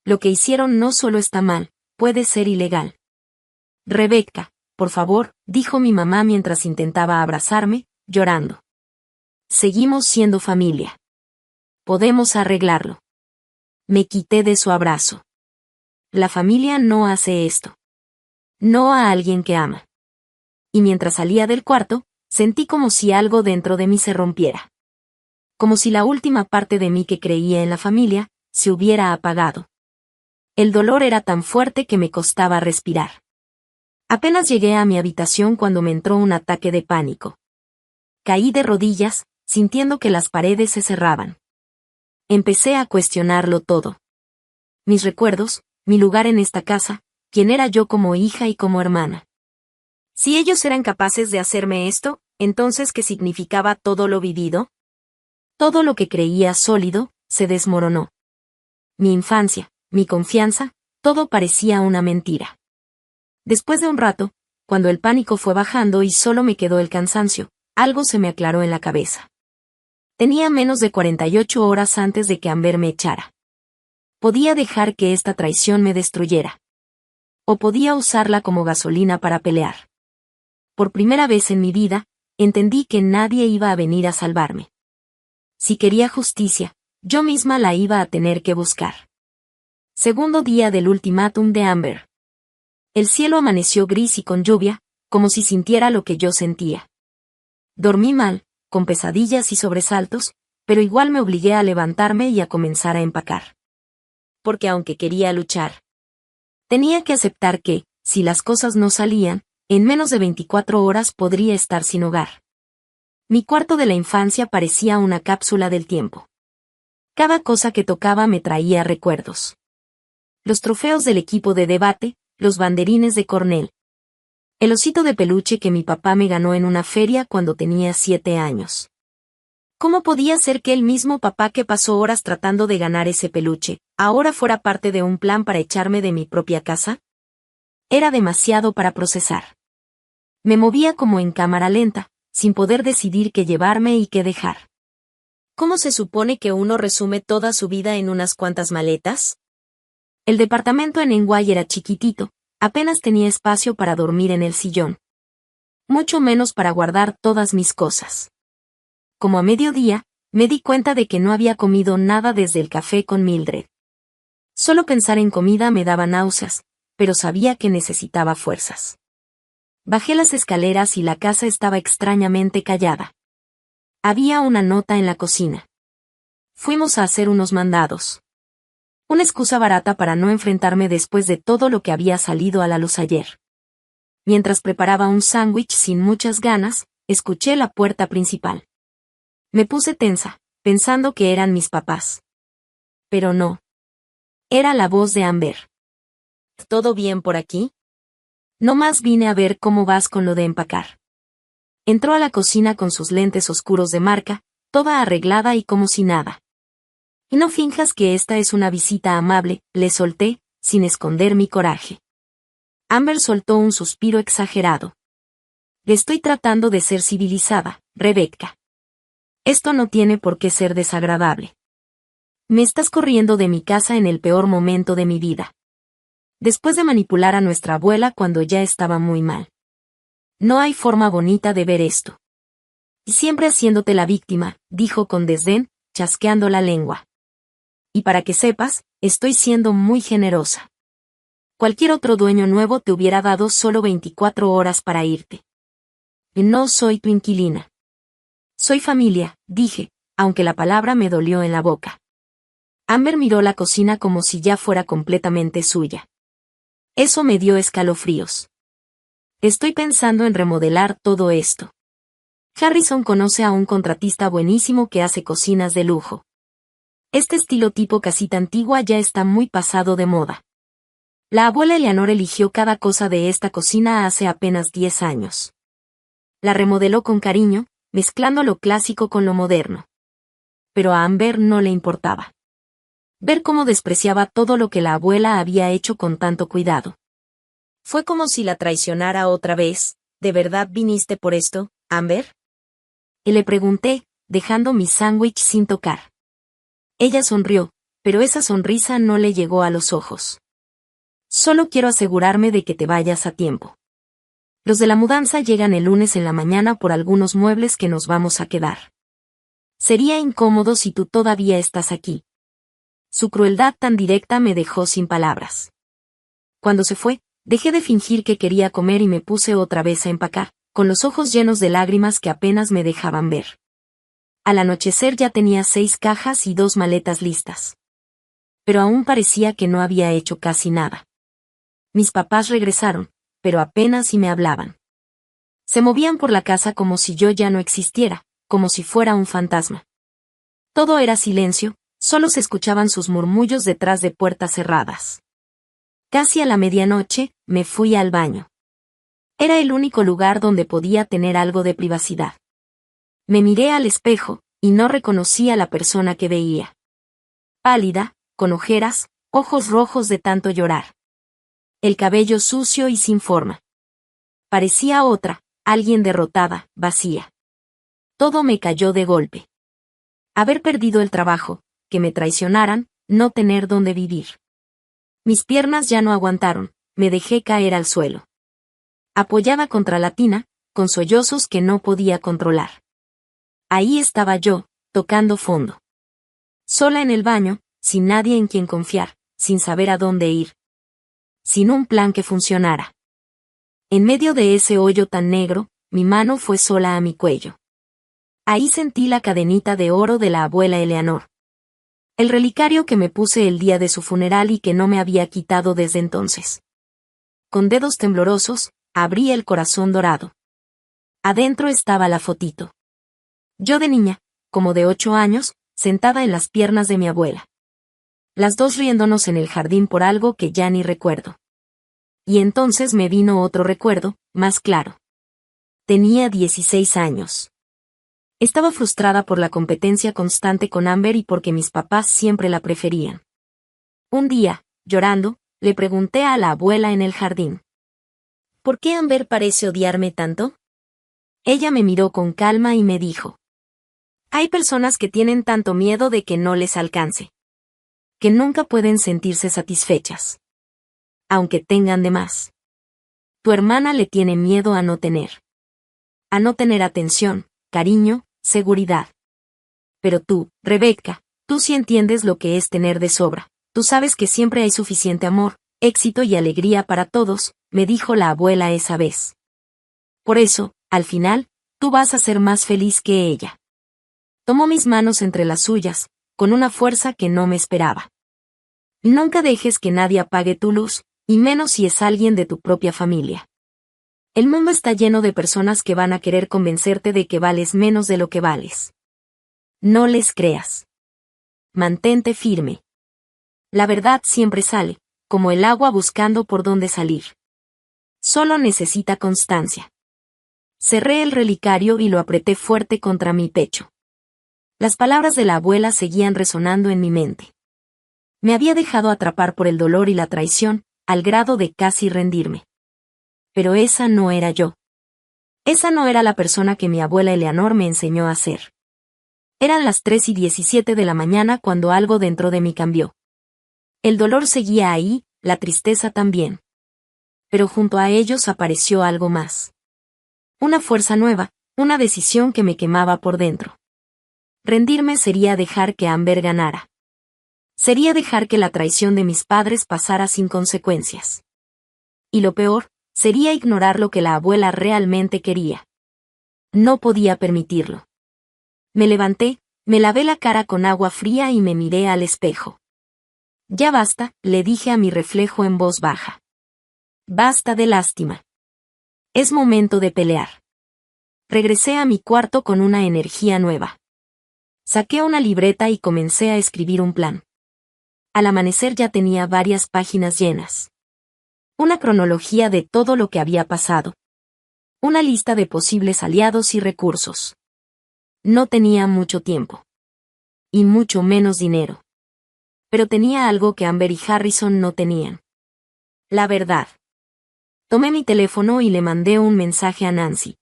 Lo que hicieron no solo está mal, puede ser ilegal. Rebecca, por favor, dijo mi mamá mientras intentaba abrazarme, llorando. Seguimos siendo familia. Podemos arreglarlo. Me quité de su abrazo. La familia no hace esto. No a alguien que ama. Y mientras salía del cuarto, sentí como si algo dentro de mí se rompiera. Como si la última parte de mí que creía en la familia, se hubiera apagado. El dolor era tan fuerte que me costaba respirar. Apenas llegué a mi habitación cuando me entró un ataque de pánico. Caí de rodillas, sintiendo que las paredes se cerraban. Empecé a cuestionarlo todo. Mis recuerdos, mi lugar en esta casa, quién era yo como hija y como hermana. Si ellos eran capaces de hacerme esto, entonces ¿qué significaba todo lo vivido? Todo lo que creía sólido, se desmoronó. Mi infancia, mi confianza, todo parecía una mentira. Después de un rato, cuando el pánico fue bajando y solo me quedó el cansancio, algo se me aclaró en la cabeza. Tenía menos de 48 horas antes de que Amber me echara. Podía dejar que esta traición me destruyera. O podía usarla como gasolina para pelear. Por primera vez en mi vida, entendí que nadie iba a venir a salvarme. Si quería justicia, yo misma la iba a tener que buscar. Segundo día del ultimátum de Amber. El cielo amaneció gris y con lluvia, como si sintiera lo que yo sentía. Dormí mal, con pesadillas y sobresaltos, pero igual me obligué a levantarme y a comenzar a empacar. Porque aunque quería luchar, tenía que aceptar que, si las cosas no salían, en menos de 24 horas podría estar sin hogar. Mi cuarto de la infancia parecía una cápsula del tiempo. Cada cosa que tocaba me traía recuerdos. Los trofeos del equipo de debate, los banderines de Cornell. El osito de peluche que mi papá me ganó en una feria cuando tenía 7 años. ¿Cómo podía ser que el mismo papá que pasó horas tratando de ganar ese peluche, ahora fuera parte de un plan para echarme de mi propia casa? Era demasiado para procesar. Me movía como en cámara lenta, sin poder decidir qué llevarme y qué dejar. ¿Cómo se supone que uno resume toda su vida en unas cuantas maletas? El departamento en Enway era chiquitito, apenas tenía espacio para dormir en el sillón. Mucho menos para guardar todas mis cosas. Como a mediodía, me di cuenta de que no había comido nada desde el café con Mildred. Solo pensar en comida me daba náuseas, pero sabía que necesitaba fuerzas. Bajé las escaleras y la casa estaba extrañamente callada. Había una nota en la cocina. Fuimos a hacer unos mandados. Una excusa barata para no enfrentarme después de todo lo que había salido a la luz ayer. Mientras preparaba un sándwich sin muchas ganas, escuché la puerta principal. Me puse tensa, pensando que eran mis papás. Pero no. Era la voz de Amber. ¿Todo bien por aquí? No más vine a ver cómo vas con lo de empacar. Entró a la cocina con sus lentes oscuros de marca, toda arreglada y como si nada. Y no finjas que esta es una visita amable, le solté, sin esconder mi coraje. Amber soltó un suspiro exagerado. Estoy tratando de ser civilizada, Rebecca. Esto no tiene por qué ser desagradable. Me estás corriendo de mi casa en el peor momento de mi vida. Después de manipular a nuestra abuela cuando ya estaba muy mal. No hay forma bonita de ver esto. Y siempre haciéndote la víctima, dijo con desdén, chasqueando la lengua. Y para que sepas, estoy siendo muy generosa. Cualquier otro dueño nuevo te hubiera dado solo 24 horas para irte. Y no soy tu inquilina. Soy familia, dije, aunque la palabra me dolió en la boca. Amber miró la cocina como si ya fuera completamente suya. Eso me dio escalofríos. Estoy pensando en remodelar todo esto. Harrison conoce a un contratista buenísimo que hace cocinas de lujo. Este estilo tipo casita antigua ya está muy pasado de moda. La abuela Eleanor eligió cada cosa de esta cocina hace apenas 10 años. La remodeló con cariño, mezclando lo clásico con lo moderno. Pero a Amber no le importaba. Ver cómo despreciaba todo lo que la abuela había hecho con tanto cuidado. Fue como si la traicionara otra vez. ¿De verdad viniste por esto, Amber? Y le pregunté, dejando mi sándwich sin tocar. Ella sonrió, pero esa sonrisa no le llegó a los ojos. Solo quiero asegurarme de que te vayas a tiempo. Los de la mudanza llegan el lunes en la mañana por algunos muebles que nos vamos a quedar. Sería incómodo si tú todavía estás aquí. Su crueldad tan directa me dejó sin palabras. Cuando se fue, dejé de fingir que quería comer y me puse otra vez a empacar, con los ojos llenos de lágrimas que apenas me dejaban ver. Al anochecer ya tenía 6 cajas y 2 maletas listas. Pero aún parecía que no había hecho casi nada. Mis papás regresaron, pero apenas si me hablaban. Se movían por la casa como si yo ya no existiera, como si fuera un fantasma. Todo era silencio, solo se escuchaban sus murmullos detrás de puertas cerradas. Casi a la medianoche, me fui al baño. Era el único lugar donde podía tener algo de privacidad. Me miré al espejo, y no reconocí a la persona que veía. Pálida, con ojeras, ojos rojos de tanto llorar. El cabello sucio y sin forma. Parecía otra, alguien derrotada, vacía. Todo me cayó de golpe. Haber perdido el trabajo, que me traicionaran, no tener dónde vivir. Mis piernas ya no aguantaron, me dejé caer al suelo. Apoyada contra la tina, con sollozos que no podía controlar. Ahí estaba yo, tocando fondo. Sola en el baño, sin nadie en quien confiar, sin saber a dónde ir. Sin un plan que funcionara. En medio de ese hoyo tan negro, mi mano fue sola a mi cuello. Ahí sentí la cadenita de oro de la abuela Eleanor. El relicario que me puse el día de su funeral y que no me había quitado desde entonces. Con dedos temblorosos, abrí el corazón dorado. Adentro estaba la fotito. Yo de niña, como de 8 años, sentada en las piernas de mi abuela. Las dos riéndonos en el jardín por algo que ya ni recuerdo. Y entonces me vino otro recuerdo, más claro. Tenía 16 años. Estaba frustrada por la competencia constante con Amber y porque mis papás siempre la preferían. Un día, llorando, le pregunté a la abuela en el jardín. ¿Por qué Amber parece odiarme tanto? Ella me miró con calma y me dijo. Hay personas que tienen tanto miedo de que no les alcance. Que nunca pueden sentirse satisfechas. Aunque tengan de más. Tu hermana le tiene miedo a no tener. A no tener atención, cariño, seguridad. Pero tú, Rebeca, tú sí entiendes lo que es tener de sobra. Tú sabes que siempre hay suficiente amor, éxito y alegría para todos, me dijo la abuela esa vez. Por eso, al final, tú vas a ser más feliz que ella. Tomó mis manos entre las suyas, con una fuerza que no me esperaba. Nunca dejes que nadie apague tu luz, y menos si es alguien de tu propia familia. El mundo está lleno de personas que van a querer convencerte de que vales menos de lo que vales. No les creas. Mantente firme. La verdad siempre sale, como el agua buscando por dónde salir. Solo necesita constancia. Cerré el relicario y lo apreté fuerte contra mi pecho. Las palabras de la abuela seguían resonando en mi mente. Me había dejado atrapar por el dolor y la traición, al grado de casi rendirme. Pero esa no era yo. Esa no era la persona que mi abuela Eleanor me enseñó a ser. Eran las 3:17 de la mañana cuando algo dentro de mí cambió. El dolor seguía ahí, la tristeza también. Pero junto a ellos apareció algo más. Una fuerza nueva, una decisión que me quemaba por dentro. Rendirme sería dejar que Amber ganara. Sería dejar que la traición de mis padres pasara sin consecuencias. Y lo peor, sería ignorar lo que la abuela realmente quería. No podía permitirlo. Me levanté, me lavé la cara con agua fría y me miré al espejo. Ya basta, le dije a mi reflejo en voz baja. Basta de lástima. Es momento de pelear. Regresé a mi cuarto con una energía nueva. Saqué una libreta y comencé a escribir un plan. Al amanecer ya tenía varias páginas llenas. Una cronología de todo lo que había pasado. Una lista de posibles aliados y recursos. No tenía mucho tiempo. Y mucho menos dinero. Pero tenía algo que Amber y Harrison no tenían. La verdad. Tomé mi teléfono y le mandé un mensaje a Nancy.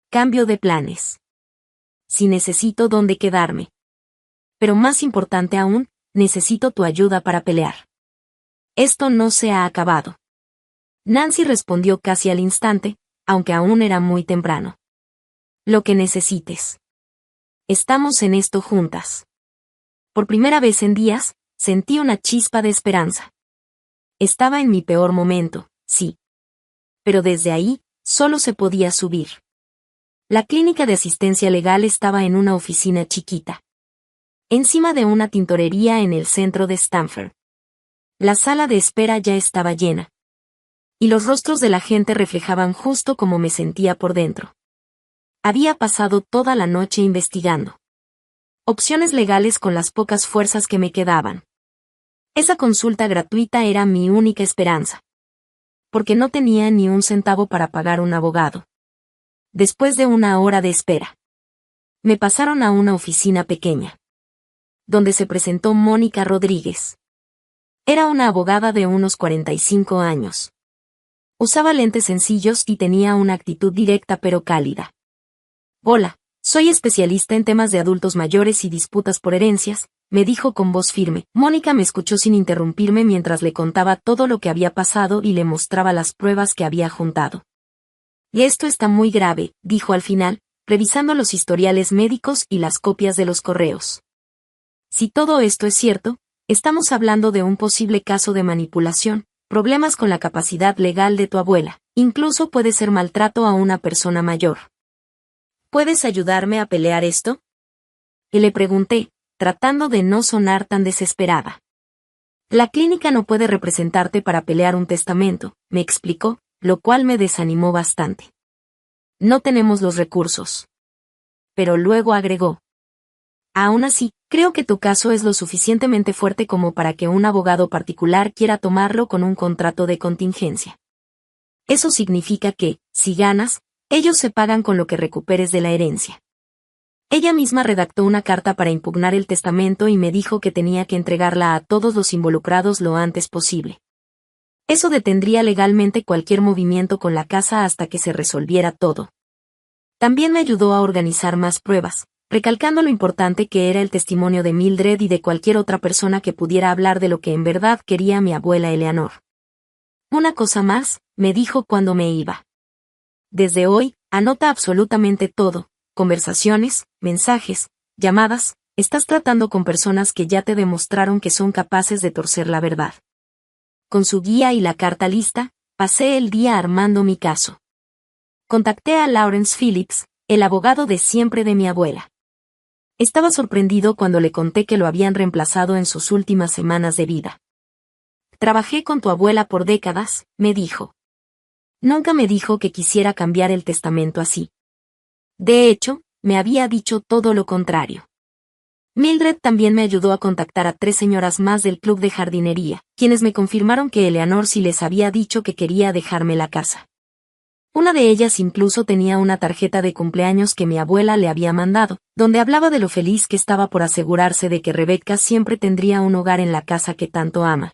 Cambio de planes. Si necesito dónde quedarme. Pero más importante aún, necesito tu ayuda para pelear. Esto no se ha acabado. Nancy respondió casi al instante, aunque aún era muy temprano. Lo que necesites. Estamos en esto juntas. Por primera vez en días, sentí una chispa de esperanza. Estaba en mi peor momento, sí. Pero desde ahí, solo se podía subir. La clínica de asistencia legal estaba en una oficina chiquita. Encima de una tintorería en el centro de Stamford. La sala de espera ya estaba llena. Y los rostros de la gente reflejaban justo cómo me sentía por dentro. Había pasado toda la noche investigando opciones legales con las pocas fuerzas que me quedaban. Esa consulta gratuita era mi única esperanza. Porque no tenía ni un centavo para pagar un abogado. Después de una hora de espera, me pasaron a una oficina pequeña, donde se presentó Mónica Rodríguez. Era una abogada de unos 45 años. Usaba lentes sencillos y tenía una actitud directa pero cálida. Hola, soy especialista en temas de adultos mayores y disputas por herencias, me dijo con voz firme. Mónica me escuchó sin interrumpirme mientras le contaba todo lo que había pasado y le mostraba las pruebas que había juntado. Y esto está muy grave, dijo al final, revisando los historiales médicos y las copias de los correos. Si todo esto es cierto, estamos hablando de un posible caso de manipulación, problemas con la capacidad legal de tu abuela, incluso puede ser maltrato a una persona mayor. ¿Puedes ayudarme a pelear esto? Y le pregunté, tratando de no sonar tan desesperada. La clínica no puede representarte para pelear un testamento, me explicó, lo cual me desanimó bastante. No tenemos los recursos. Pero luego agregó. Aún así, creo que tu caso es lo suficientemente fuerte como para que un abogado particular quiera tomarlo con un contrato de contingencia. Eso significa que, si ganas, ellos se pagan con lo que recuperes de la herencia. Ella misma redactó una carta para impugnar el testamento y me dijo que tenía que entregarla a todos los involucrados lo antes posible. Eso detendría legalmente cualquier movimiento con la casa hasta que se resolviera todo. También me ayudó a organizar más pruebas, recalcando lo importante que era el testimonio de Mildred y de cualquier otra persona que pudiera hablar de lo que en verdad quería mi abuela Eleanor. Una cosa más, me dijo cuando me iba. Desde hoy, anota absolutamente todo, conversaciones, mensajes, llamadas, estás tratando con personas que ya te demostraron que son capaces de torcer la verdad. Con su guía y la carta lista, pasé el día armando mi caso. Contacté a Lawrence Phillips, el abogado de siempre de mi abuela. Estaba sorprendido cuando le conté que lo habían reemplazado en sus últimas semanas de vida. Trabajé con tu abuela por décadas, me dijo. Nunca me dijo que quisiera cambiar el testamento así. De hecho, me había dicho todo lo contrario. Mildred también me ayudó a contactar a 3 señoras más del club de jardinería, quienes me confirmaron que Eleanor sí les había dicho que quería dejarme la casa. Una de ellas incluso tenía una tarjeta de cumpleaños que mi abuela le había mandado, donde hablaba de lo feliz que estaba por asegurarse de que Rebecca siempre tendría un hogar en la casa que tanto ama.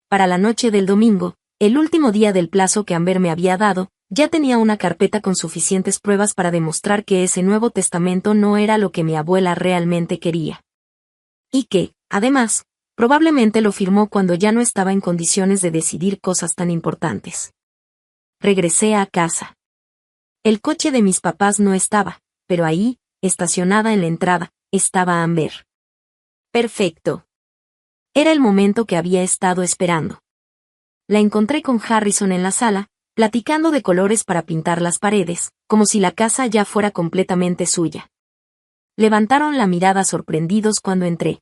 Para la noche del domingo, el último día del plazo que Amber me había dado, ya tenía una carpeta con suficientes pruebas para demostrar que ese nuevo testamento no era lo que mi abuela realmente quería. Y que, además, probablemente lo firmó cuando ya no estaba en condiciones de decidir cosas tan importantes. Regresé a casa. El coche de mis papás no estaba, pero ahí, estacionada en la entrada, estaba Amber. Perfecto. Era el momento que había estado esperando. La encontré con Harrison en la sala, platicando de colores para pintar las paredes, como si la casa ya fuera completamente suya. Levantaron la mirada sorprendidos cuando entré.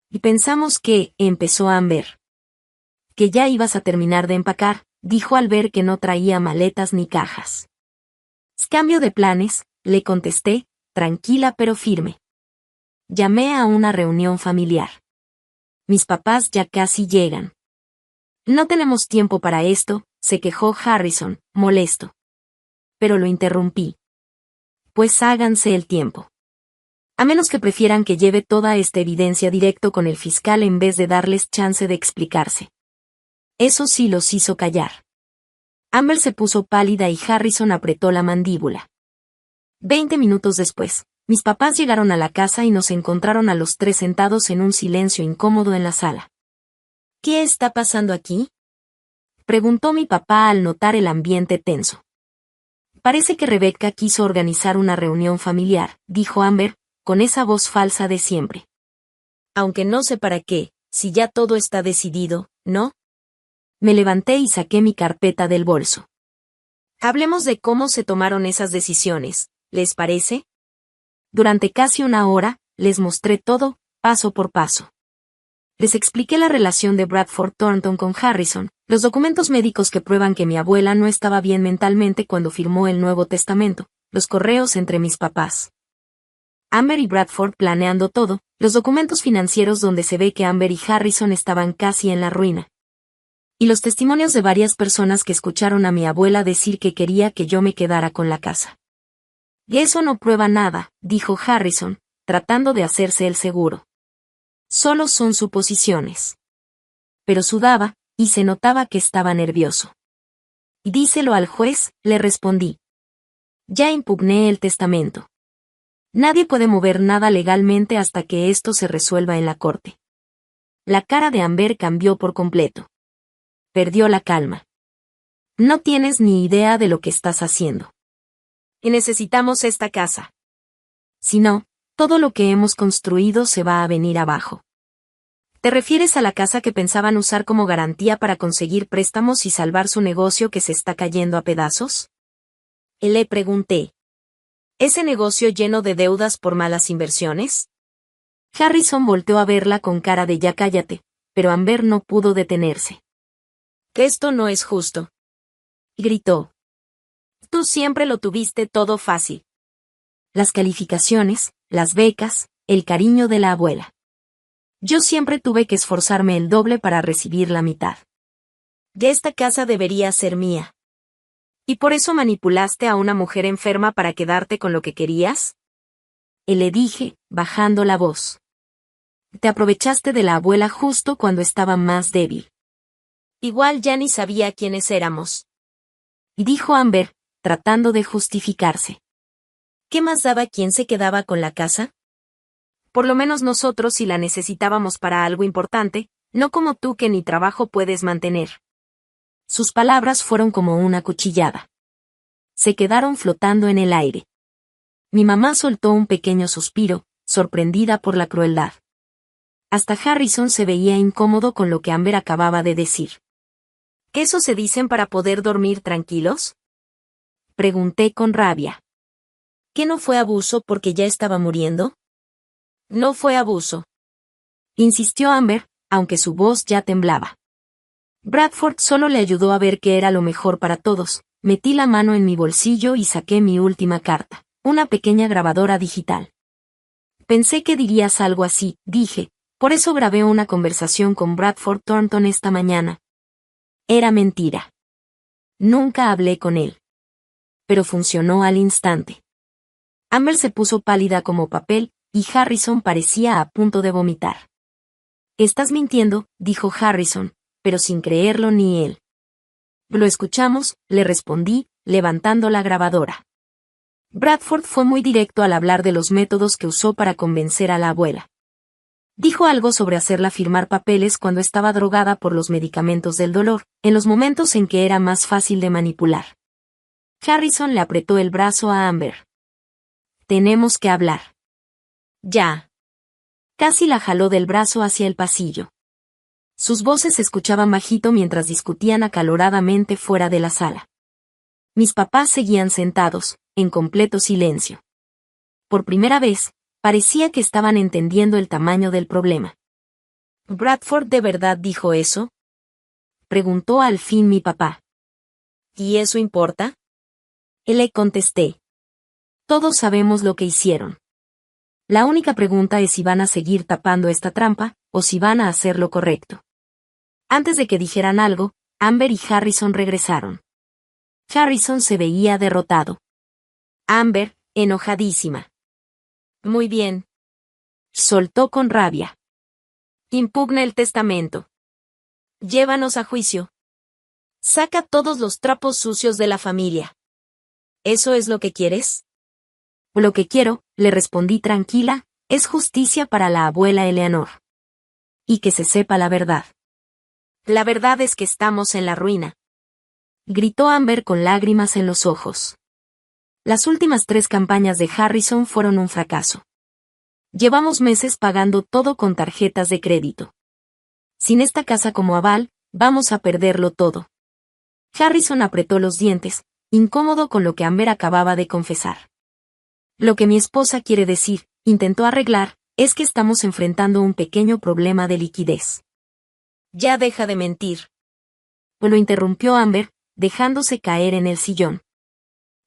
Y pensamos que, empezó Amber. Que ya ibas a terminar de empacar, dijo al ver que no traía maletas ni cajas. Cambio de planes, le contesté, tranquila pero firme. Llamé a una reunión familiar. Mis papás ya casi llegan. No tenemos tiempo para esto, se quejó Harrison, molesto. Pero lo interrumpí. Pues háganse el tiempo. A menos que prefieran que lleve toda esta evidencia directo con el fiscal en vez de darles chance de explicarse. Eso sí los hizo callar. Amber se puso pálida y Harrison apretó la mandíbula. 20 minutos después, mis papás llegaron a la casa y nos encontraron a los tres sentados en un silencio incómodo en la sala. ¿Qué está pasando aquí?, preguntó mi papá al notar el ambiente tenso. Parece que Rebecca quiso organizar una reunión familiar, dijo Amber, con esa voz falsa de siempre. Aunque no sé para qué, si ya todo está decidido, ¿no? Me levanté y saqué mi carpeta del bolso. Hablemos de cómo se tomaron esas decisiones, ¿les parece? Durante casi una hora, les mostré todo, paso por paso. Les expliqué la relación de Bradford Thornton con Harrison, los documentos médicos que prueban que mi abuela no estaba bien mentalmente cuando firmó el Nuevo Testamento, los correos entre mis papás. Amber y Bradford planeando todo, los documentos financieros donde se ve que Amber y Harrison estaban casi en la ruina. Y los testimonios de varias personas que escucharon a mi abuela decir que quería que yo me quedara con la casa. Y eso no prueba nada, dijo Harrison, tratando de hacerse el seguro. Solo son suposiciones. Pero sudaba, y se notaba que estaba nervioso. Y díselo al juez, le respondí. Ya impugné el testamento. Nadie puede mover nada legalmente hasta que esto se resuelva en la corte. La cara de Amber cambió por completo. Perdió la calma. No tienes ni idea de lo que estás haciendo. Y necesitamos esta casa. Si no, todo lo que hemos construido se va a venir abajo. ¿Te refieres a la casa que pensaban usar como garantía para conseguir préstamos y salvar su negocio que se está cayendo a pedazos? Le pregunté. ¿Ese negocio lleno de deudas por malas inversiones? Harrison volteó a verla con cara de ya cállate, pero Amber no pudo detenerse. Que esto no es justo. Gritó. Tú siempre lo tuviste todo fácil. Las calificaciones, las becas, el cariño de la abuela. Yo siempre tuve que esforzarme el doble para recibir la mitad. Ya esta casa debería ser mía. ¿Y por eso manipulaste a una mujer enferma para quedarte con lo que querías? Le dije, bajando la voz. Te aprovechaste de la abuela justo cuando estaba más débil. Igual ya ni sabía quiénes éramos. Y dijo Amber, tratando de justificarse. ¿Qué más daba quién se quedaba con la casa? Por lo menos nosotros si la necesitábamos para algo importante, no como tú que ni trabajo puedes mantener. Sus palabras fueron como una cuchillada. Se quedaron flotando en el aire. Mi mamá soltó un pequeño suspiro, sorprendida por la crueldad. Hasta Harrison se veía incómodo con lo que Amber acababa de decir. ¿Qué eso se dicen para poder dormir tranquilos?, pregunté con rabia. ¿Qué no fue abuso porque ya estaba muriendo? No fue abuso, insistió Amber, aunque su voz ya temblaba. Bradford solo le ayudó a ver que era lo mejor para todos. Metí la mano en mi bolsillo y saqué mi última carta, una pequeña grabadora digital. Pensé que dirías algo así, dije, por eso grabé una conversación con Bradford Thornton esta mañana. Era mentira. Nunca hablé con él. Pero funcionó al instante. Amber se puso pálida como papel, y Harrison parecía a punto de vomitar. Estás mintiendo, dijo Harrison, pero sin creerlo ni él. Lo escuchamos, le respondí, levantando la grabadora. Bradford fue muy directo al hablar de los métodos que usó para convencer a la abuela. Dijo algo sobre hacerla firmar papeles cuando estaba drogada por los medicamentos del dolor, en los momentos en que era más fácil de manipular. Harrison le apretó el brazo a Amber. Tenemos que hablar. Ya. Casi la jaló del brazo hacia el pasillo. Sus voces se escuchaban bajito mientras discutían acaloradamente fuera de la sala. Mis papás seguían sentados, en completo silencio. Por primera vez, parecía que estaban entendiendo el tamaño del problema. ¿Bradford de verdad dijo eso?, preguntó al fin mi papá. ¿Y eso importa?, le contesté. Todos sabemos lo que hicieron. La única pregunta es si van a seguir tapando esta trampa, o si van a hacer lo correcto. Antes de que dijeran algo, Amber y Harrison regresaron. Harrison se veía derrotado. Amber, enojadísima. Muy bien. Soltó con rabia. Impugna el testamento. Llévanos a juicio. Saca todos los trapos sucios de la familia. ¿Eso es lo que quieres? Lo que quiero, le respondí tranquila, es justicia para la abuela Eleanor. Y que se sepa la verdad. La verdad es que estamos en la ruina. Gritó Amber con lágrimas en los ojos. Las últimas 3 campañas de Harrison fueron un fracaso. Llevamos meses pagando todo con tarjetas de crédito. Sin esta casa como aval, vamos a perderlo todo. Harrison apretó los dientes, incómodo con lo que Amber acababa de confesar. Lo que mi esposa quiere decir, intentó arreglar, es que estamos enfrentando un pequeño problema de liquidez. Ya deja de mentir. Lo interrumpió Amber, dejándose caer en el sillón.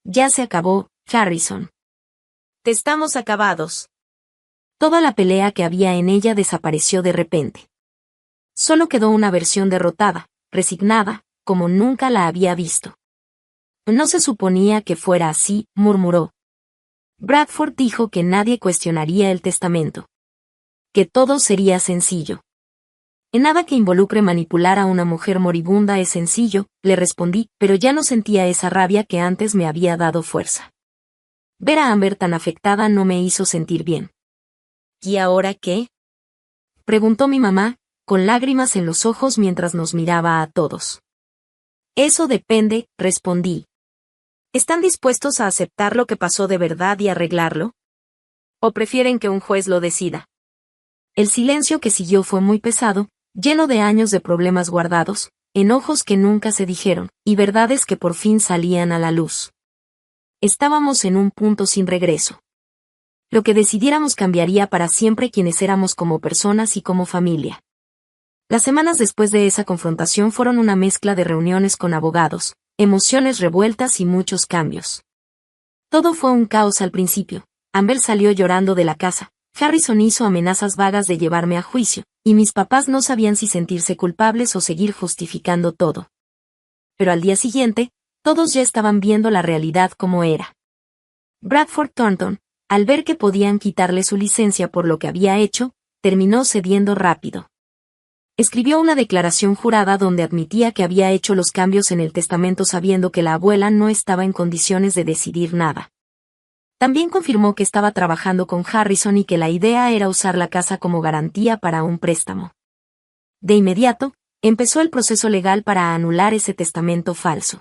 Ya se acabó, Harrison. Te estamos acabados. Toda la pelea que había en ella desapareció de repente. Solo quedó una versión derrotada, resignada, como nunca la había visto. No se suponía que fuera así, murmuró. Bradford dijo que nadie cuestionaría el testamento. Que todo sería sencillo. En nada que involucre manipular a una mujer moribunda es sencillo, le respondí, pero ya no sentía esa rabia que antes me había dado fuerza. Ver a Amber tan afectada no me hizo sentir bien. ¿Y ahora qué? Preguntó mi mamá, con lágrimas en los ojos mientras nos miraba a todos. Eso depende, respondí. ¿Están dispuestos a aceptar lo que pasó de verdad y arreglarlo? ¿O prefieren que un juez lo decida? El silencio que siguió fue muy pesado, lleno de años de problemas guardados, enojos que nunca se dijeron, y verdades que por fin salían a la luz. Estábamos en un punto sin regreso. Lo que decidiéramos cambiaría para siempre quienes éramos como personas y como familia. Las semanas después de esa confrontación fueron una mezcla de reuniones con abogados, emociones revueltas y muchos cambios. Todo fue un caos al principio. Amber salió llorando de la casa, Harrison hizo amenazas vagas de llevarme a juicio, y mis papás no sabían si sentirse culpables o seguir justificando todo. Pero al día siguiente, todos ya estaban viendo la realidad como era. Bradford Thornton, al ver que podían quitarle su licencia por lo que había hecho, terminó cediendo rápido. Escribió una declaración jurada donde admitía que había hecho los cambios en el testamento sabiendo que la abuela no estaba en condiciones de decidir nada. También confirmó que estaba trabajando con Harrison y que la idea era usar la casa como garantía para un préstamo. De inmediato, empezó el proceso legal para anular ese testamento falso.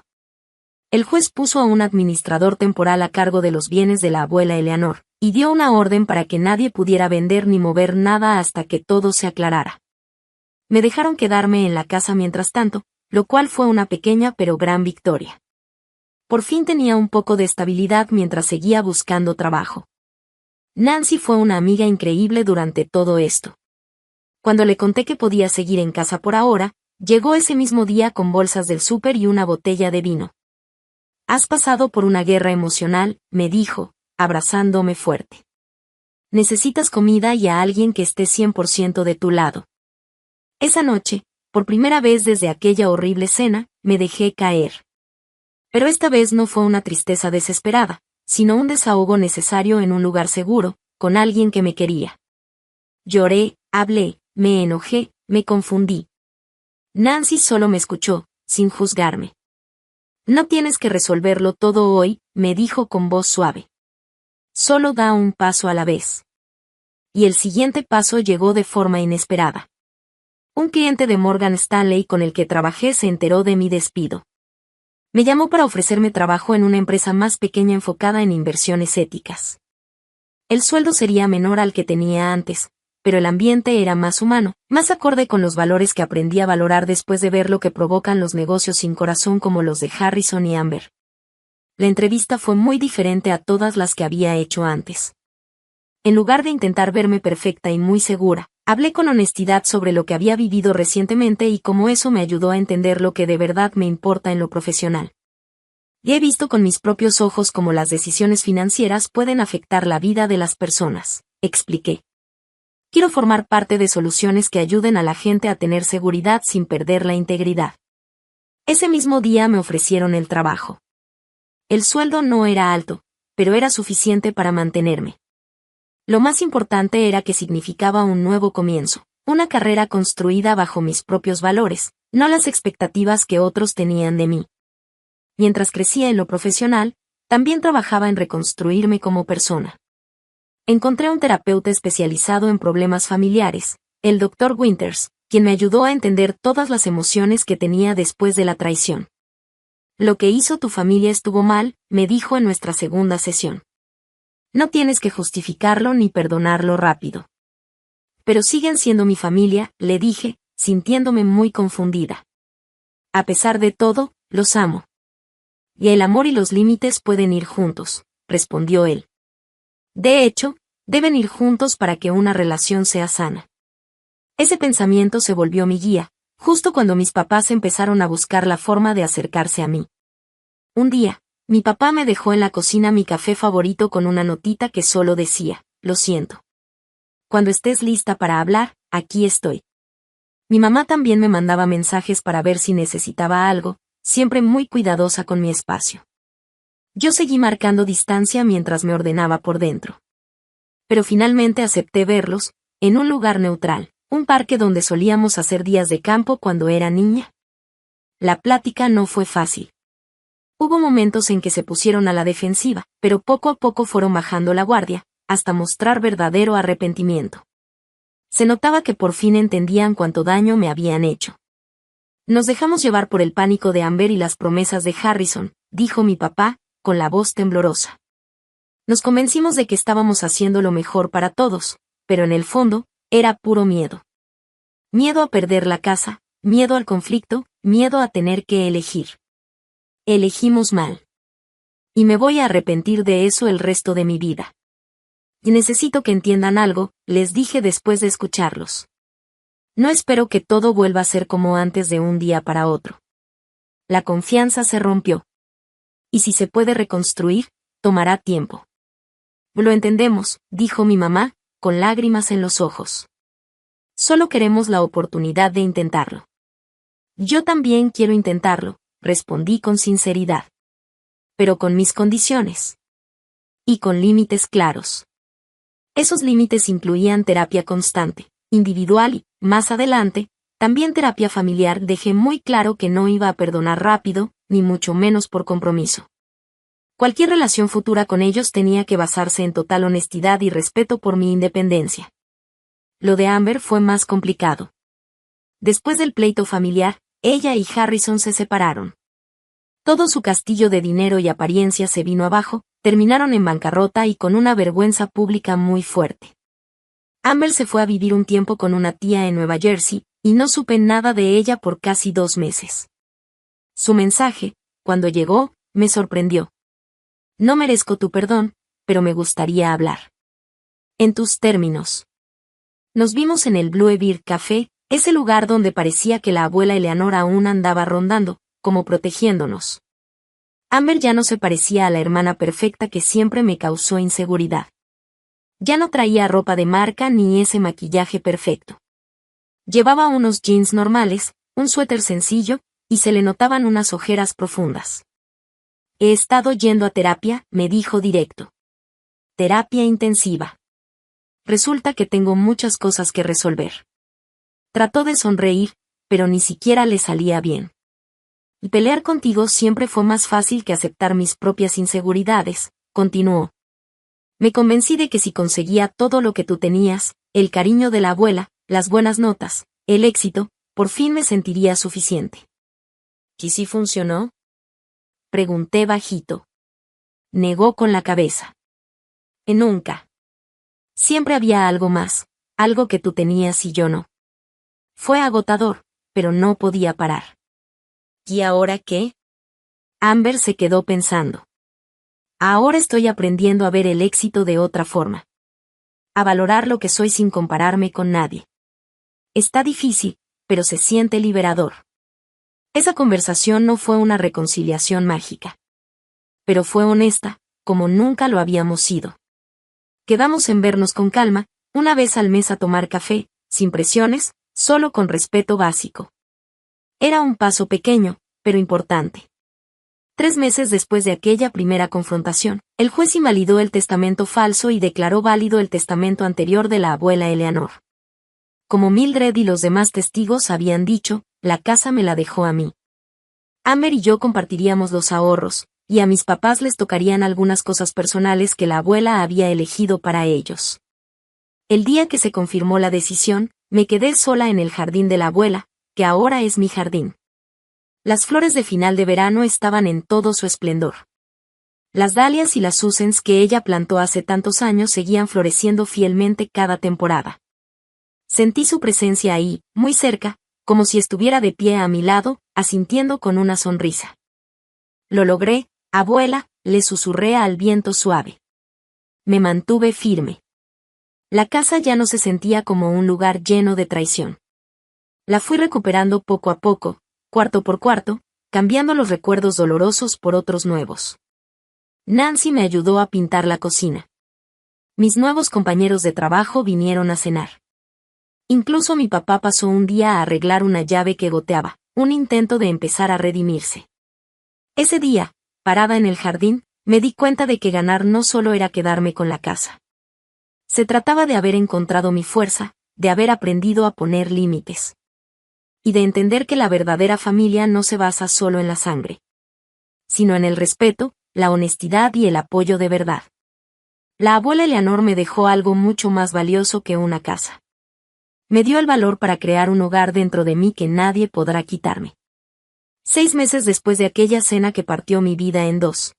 El juez puso a un administrador temporal a cargo de los bienes de la abuela Eleanor, y dio una orden para que nadie pudiera vender ni mover nada hasta que todo se aclarara. Me dejaron quedarme en la casa mientras tanto, lo cual fue una pequeña pero gran victoria. Por fin tenía un poco de estabilidad mientras seguía buscando trabajo. Nancy fue una amiga increíble durante todo esto. Cuando le conté que podía seguir en casa por ahora, llegó ese mismo día con bolsas del súper y una botella de vino. Has pasado por una guerra emocional, me dijo, abrazándome fuerte. Necesitas comida y a alguien que esté 100% de tu lado. Esa noche, por primera vez desde aquella horrible cena, me dejé caer. Pero esta vez no fue una tristeza desesperada, sino un desahogo necesario en un lugar seguro, con alguien que me quería. Lloré, hablé, me enojé, me confundí. Nancy solo me escuchó, sin juzgarme. No tienes que resolverlo todo hoy, me dijo con voz suave. Solo da un paso a la vez. Y el siguiente paso llegó de forma inesperada. Un cliente de Morgan Stanley con el que trabajé se enteró de mi despido. Me llamó para ofrecerme trabajo en una empresa más pequeña enfocada en inversiones éticas. El sueldo sería menor al que tenía antes, pero el ambiente era más humano, más acorde con los valores que aprendí a valorar después de ver lo que provocan los negocios sin corazón como los de Harrison y Amber. La entrevista fue muy diferente a todas las que había hecho antes. En lugar de intentar verme perfecta y muy segura, hablé con honestidad sobre lo que había vivido recientemente y cómo eso me ayudó a entender lo que de verdad me importa en lo profesional. Y he visto con mis propios ojos cómo las decisiones financieras pueden afectar la vida de las personas, expliqué. Quiero formar parte de soluciones que ayuden a la gente a tener seguridad sin perder la integridad. Ese mismo día me ofrecieron el trabajo. El sueldo no era alto, pero era suficiente para mantenerme. Lo más importante era que significaba un nuevo comienzo, una carrera construida bajo mis propios valores, no las expectativas que otros tenían de mí. Mientras crecía en lo profesional, también trabajaba en reconstruirme como persona. Encontré un terapeuta especializado en problemas familiares, el Dr. Winters, quien me ayudó a entender todas las emociones que tenía después de la traición. Lo que hizo tu familia estuvo mal, me dijo en nuestra segunda sesión. No tienes que justificarlo ni perdonarlo rápido. Pero siguen siendo mi familia, le dije, sintiéndome muy confundida. A pesar de todo, los amo. Y el amor y los límites pueden ir juntos, respondió él. De hecho, deben ir juntos para que una relación sea sana. Ese pensamiento se volvió mi guía, justo cuando mis papás empezaron a buscar la forma de acercarse a mí. Un día, mi papá me dejó en la cocina mi café favorito con una notita que solo decía, lo siento. Cuando estés lista para hablar, aquí estoy. Mi mamá también me mandaba mensajes para ver si necesitaba algo, siempre muy cuidadosa con mi espacio. Yo seguí marcando distancia mientras me ordenaba por dentro. Pero finalmente acepté verlos, en un lugar neutral, un parque donde solíamos hacer días de campo cuando era niña. La plática no fue fácil. Hubo momentos en que se pusieron a la defensiva, pero poco a poco fueron bajando la guardia, hasta mostrar verdadero arrepentimiento. Se notaba que por fin entendían cuánto daño me habían hecho. Nos dejamos llevar por el pánico de Amber y las promesas de Harrison, dijo mi papá, con la voz temblorosa. Nos convencimos de que estábamos haciendo lo mejor para todos, pero en el fondo, era puro miedo. Miedo a perder la casa, miedo al conflicto, miedo a tener que elegir. Elegimos mal. Y me voy a arrepentir de eso el resto de mi vida. Y necesito que entiendan algo, les dije después de escucharlos. No espero que todo vuelva a ser como antes de un día para otro. La confianza se rompió. Y si se puede reconstruir, tomará tiempo. Lo entendemos, dijo mi mamá, con lágrimas en los ojos. Solo queremos la oportunidad de intentarlo. Yo también quiero intentarlo, respondí con sinceridad. Pero con mis condiciones. Y con límites claros. Esos límites incluían terapia constante, individual y, más adelante, también terapia familiar. Dejé muy claro que no iba a perdonar rápido, ni mucho menos por compromiso. Cualquier relación futura con ellos tenía que basarse en total honestidad y respeto por mi independencia. Lo de Amber fue más complicado. Después del pleito familiar, ella y Harrison se separaron. Todo su castillo de dinero y apariencia se vino abajo, terminaron en bancarrota y con una vergüenza pública muy fuerte. Amber se fue a vivir un tiempo con una tía en Nueva Jersey, y no supe nada de ella por casi 2 meses. Su mensaje, cuando llegó, me sorprendió. No merezco tu perdón, pero me gustaría hablar. En tus términos. Nos vimos en el Blue Beard Café, ese lugar donde parecía que la abuela Eleanor aún andaba rondando, como protegiéndonos. Amber ya no se parecía a la hermana perfecta que siempre me causó inseguridad. Ya no traía ropa de marca ni ese maquillaje perfecto. Llevaba unos jeans normales, un suéter sencillo, y se le notaban unas ojeras profundas. He estado yendo a terapia, me dijo directo. Terapia intensiva. Resulta que tengo muchas cosas que resolver. Trató de sonreír, pero ni siquiera le salía bien. Y pelear contigo siempre fue más fácil que aceptar mis propias inseguridades, continuó. Me convencí de que si conseguía todo lo que tú tenías, el cariño de la abuela, las buenas notas, el éxito, por fin me sentiría suficiente. ¿Y si funcionó? Pregunté bajito. Negó con la cabeza. Nunca. Siempre había algo más, algo que tú tenías y yo no. Fue agotador, pero no podía parar. ¿Y ahora qué? Amber se quedó pensando. Ahora estoy aprendiendo a ver el éxito de otra forma. A valorar lo que soy sin compararme con nadie. Está difícil, pero se siente liberador. Esa conversación no fue una reconciliación mágica. Pero fue honesta, como nunca lo habíamos sido. Quedamos en vernos con calma, una vez al mes a tomar café, sin presiones, solo con respeto básico. Era un paso pequeño, pero importante. 3 meses después de aquella primera confrontación, el juez invalidó el testamento falso y declaró válido el testamento anterior de la abuela Eleanor. Como Mildred y los demás testigos habían dicho, la casa me la dejó a mí. Amber y yo compartiríamos los ahorros, y a mis papás les tocarían algunas cosas personales que la abuela había elegido para ellos. El día que se confirmó la decisión, me quedé sola en el jardín de la abuela, que ahora es mi jardín. Las flores de final de verano estaban en todo su esplendor. Las dalias y las susans que ella plantó hace tantos años seguían floreciendo fielmente cada temporada. Sentí su presencia ahí, muy cerca, como si estuviera de pie a mi lado, asintiendo con una sonrisa. Lo logré, abuela, le susurré al viento suave. Me mantuve firme. La casa ya no se sentía como un lugar lleno de traición. La fui recuperando poco a poco, cuarto por cuarto, cambiando los recuerdos dolorosos por otros nuevos. Nancy me ayudó a pintar la cocina. Mis nuevos compañeros de trabajo vinieron a cenar. Incluso mi papá pasó un día a arreglar una llave que goteaba, un intento de empezar a redimirse. Ese día, parada en el jardín, me di cuenta de que ganar no solo era quedarme con la casa. Se trataba de haber encontrado mi fuerza, de haber aprendido a poner límites. Y de entender que la verdadera familia no se basa solo en la sangre, sino en el respeto, la honestidad y el apoyo de verdad. La abuela Eleanor me dejó algo mucho más valioso que una casa. Me dio el valor para crear un hogar dentro de mí que nadie podrá quitarme. 6 meses después de aquella cena que partió mi vida en dos,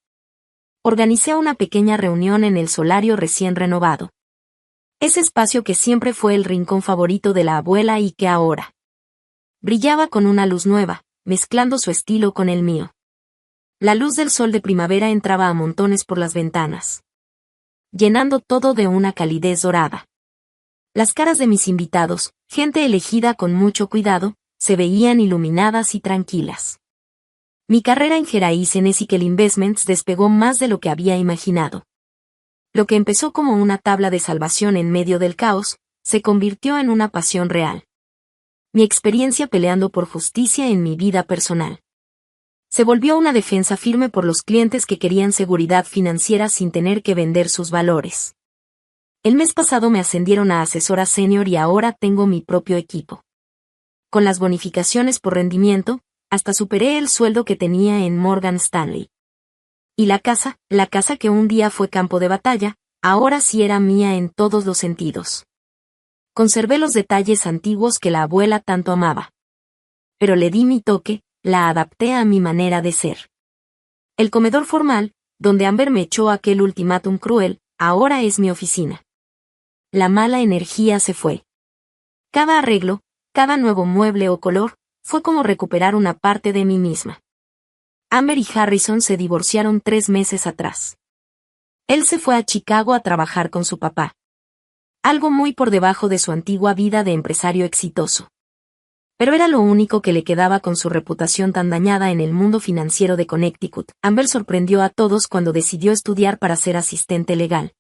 organicé una pequeña reunión en el solario recién renovado. Ese espacio que siempre fue el rincón favorito de la abuela y que ahora brillaba con una luz nueva, mezclando su estilo con el mío. La luz del sol de primavera entraba a montones por las ventanas, llenando todo de una calidez dorada. Las caras de mis invitados, gente elegida con mucho cuidado, se veían iluminadas y tranquilas. Mi carrera en Gerais en Ethical Investments despegó más de lo que había imaginado. Lo que empezó como una tabla de salvación en medio del caos, se convirtió en una pasión real. Mi experiencia peleando por justicia en mi vida personal se volvió una defensa firme por los clientes que querían seguridad financiera sin tener que vender sus valores. El mes pasado me ascendieron a asesora senior y ahora tengo mi propio equipo. Con las bonificaciones por rendimiento, hasta superé el sueldo que tenía en Morgan Stanley. Y la casa que un día fue campo de batalla, ahora sí era mía en todos los sentidos. Conservé los detalles antiguos que la abuela tanto amaba. Pero le di mi toque, la adapté a mi manera de ser. El comedor formal, donde Amber me echó aquel ultimátum cruel, ahora es mi oficina. La mala energía se fue. Cada arreglo, cada nuevo mueble o color, fue como recuperar una parte de mí misma. Amber y Harrison se divorciaron 3 meses atrás. Él se fue a Chicago a trabajar con su papá. Algo muy por debajo de su antigua vida de empresario exitoso. Pero era lo único que le quedaba con su reputación tan dañada en el mundo financiero de Connecticut. Amber sorprendió a todos cuando decidió estudiar para ser asistente legal.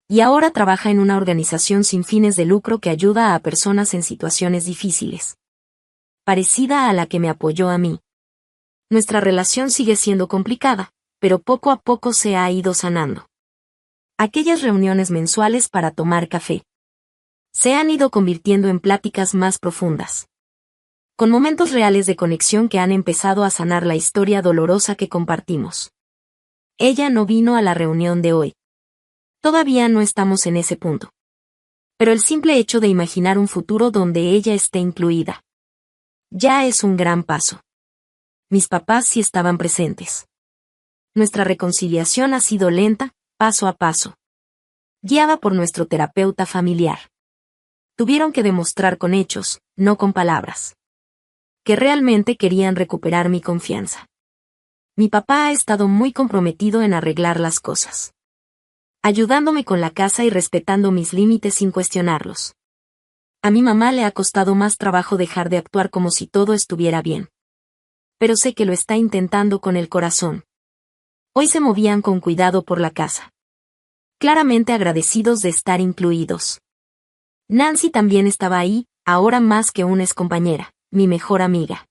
Y ahora trabaja en una organización sin fines de lucro que ayuda a personas en situaciones difíciles, parecida a la que me apoyó a mí. Nuestra relación sigue siendo complicada, pero poco a poco se ha ido sanando. Aquellas reuniones mensuales para tomar café se han ido convirtiendo en pláticas más profundas, con momentos reales de conexión que han empezado a sanar la historia dolorosa que compartimos. Ella no vino a la reunión de hoy. Todavía no estamos en ese punto. Pero el simple hecho de imaginar un futuro donde ella esté incluida ya es un gran paso. Mis papás sí estaban presentes. Nuestra reconciliación ha sido lenta, paso a paso, guiada por nuestro terapeuta familiar. Tuvieron que demostrar con hechos, no con palabras, que realmente querían recuperar mi confianza. Mi papá ha estado muy comprometido en arreglar las cosas, ayudándome con la casa y respetando mis límites sin cuestionarlos. A mi mamá le ha costado más trabajo dejar de actuar como si todo estuviera bien. Pero sé que lo está intentando con el corazón. Hoy se movían con cuidado por la casa, claramente agradecidos de estar incluidos. Nancy también estaba ahí, ahora más que una excompañera, mi mejor amiga.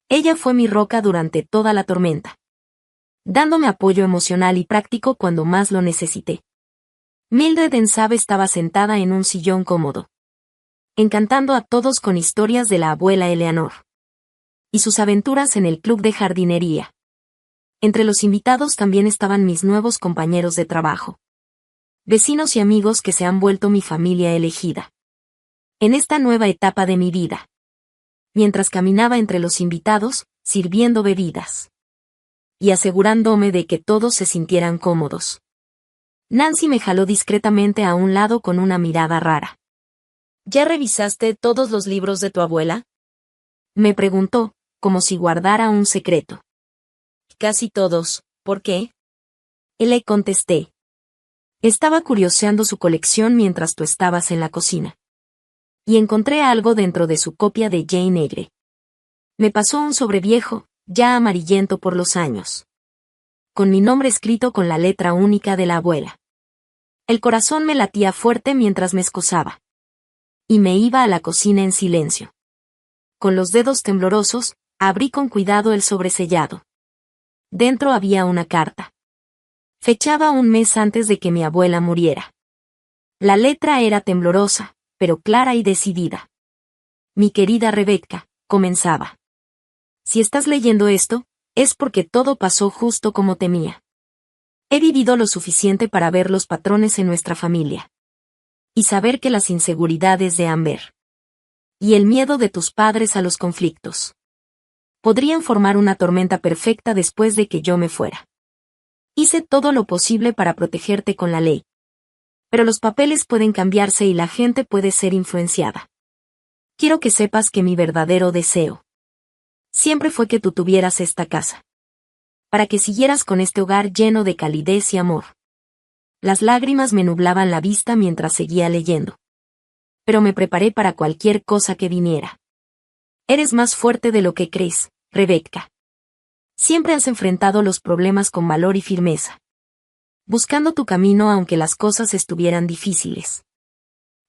Ella fue mi roca durante toda la tormenta, dándome apoyo emocional y práctico cuando más lo necesité. Mildred Ensabe estaba sentada en un sillón cómodo, encantando a todos con historias de la abuela Eleanor. y sus aventuras en el club de jardinería. Entre los invitados también estaban mis nuevos compañeros de trabajo. Vecinos y amigos que se han vuelto mi familia elegida. En esta nueva etapa de mi vida. Mientras caminaba entre los invitados, sirviendo bebidas. Y asegurándome de que todos se sintieran cómodos. Nancy me jaló discretamente a un lado con una mirada rara. ¿Ya revisaste todos los libros de tu abuela? Me preguntó, como si guardara un secreto. Casi todos, ¿por qué? Le contesté. Estaba curioseando su colección mientras tú estabas en la cocina. Y encontré algo dentro de su copia de Jane Eyre. Me pasó un sobre viejo, ya amarillento por los años. Con mi nombre escrito con la letra única de la abuela. El corazón me latía fuerte mientras me excusaba. Y me iba a la cocina en silencio. Con los dedos temblorosos, abrí con cuidado el sobresellado. Dentro había una carta. Fechaba un mes antes de que mi abuela muriera. La letra era temblorosa, pero clara y decidida. Mi querida Rebecca, comenzaba. Si estás leyendo esto, es porque todo pasó justo como temía. He vivido lo suficiente para ver los patrones en nuestra familia. Y saber que las inseguridades de Amber. Y el miedo de tus padres a los conflictos. Podrían formar una tormenta perfecta después de que yo me fuera. Hice todo lo posible para protegerte con la ley. Pero los papeles pueden cambiarse y la gente puede ser influenciada. Quiero que sepas que mi verdadero deseo siempre fue que tú tuvieras esta casa. Para que siguieras con este hogar lleno de calidez y amor. Las lágrimas me nublaban la vista mientras seguía leyendo. Pero me preparé para cualquier cosa que viniera. Eres más fuerte de lo que crees, Rebecca. Siempre has enfrentado los problemas con valor y firmeza. Buscando tu camino aunque las cosas estuvieran difíciles.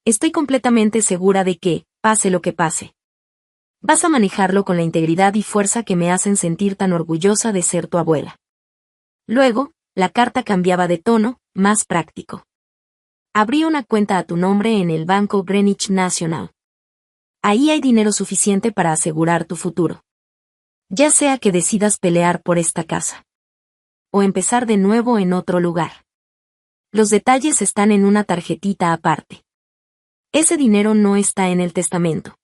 Estoy completamente segura de que, pase lo que pase, vas a manejarlo con la integridad y fuerza que me hacen sentir tan orgullosa de ser tu abuela. Luego, la carta cambiaba de tono, más práctico. Abrí una cuenta a tu nombre en el Banco Greenwich National. Ahí hay dinero suficiente para asegurar tu futuro. Ya sea que decidas pelear por esta casa. O empezar de nuevo en otro lugar. Los detalles están en una tarjetita aparte. Ese dinero no está en el testamento.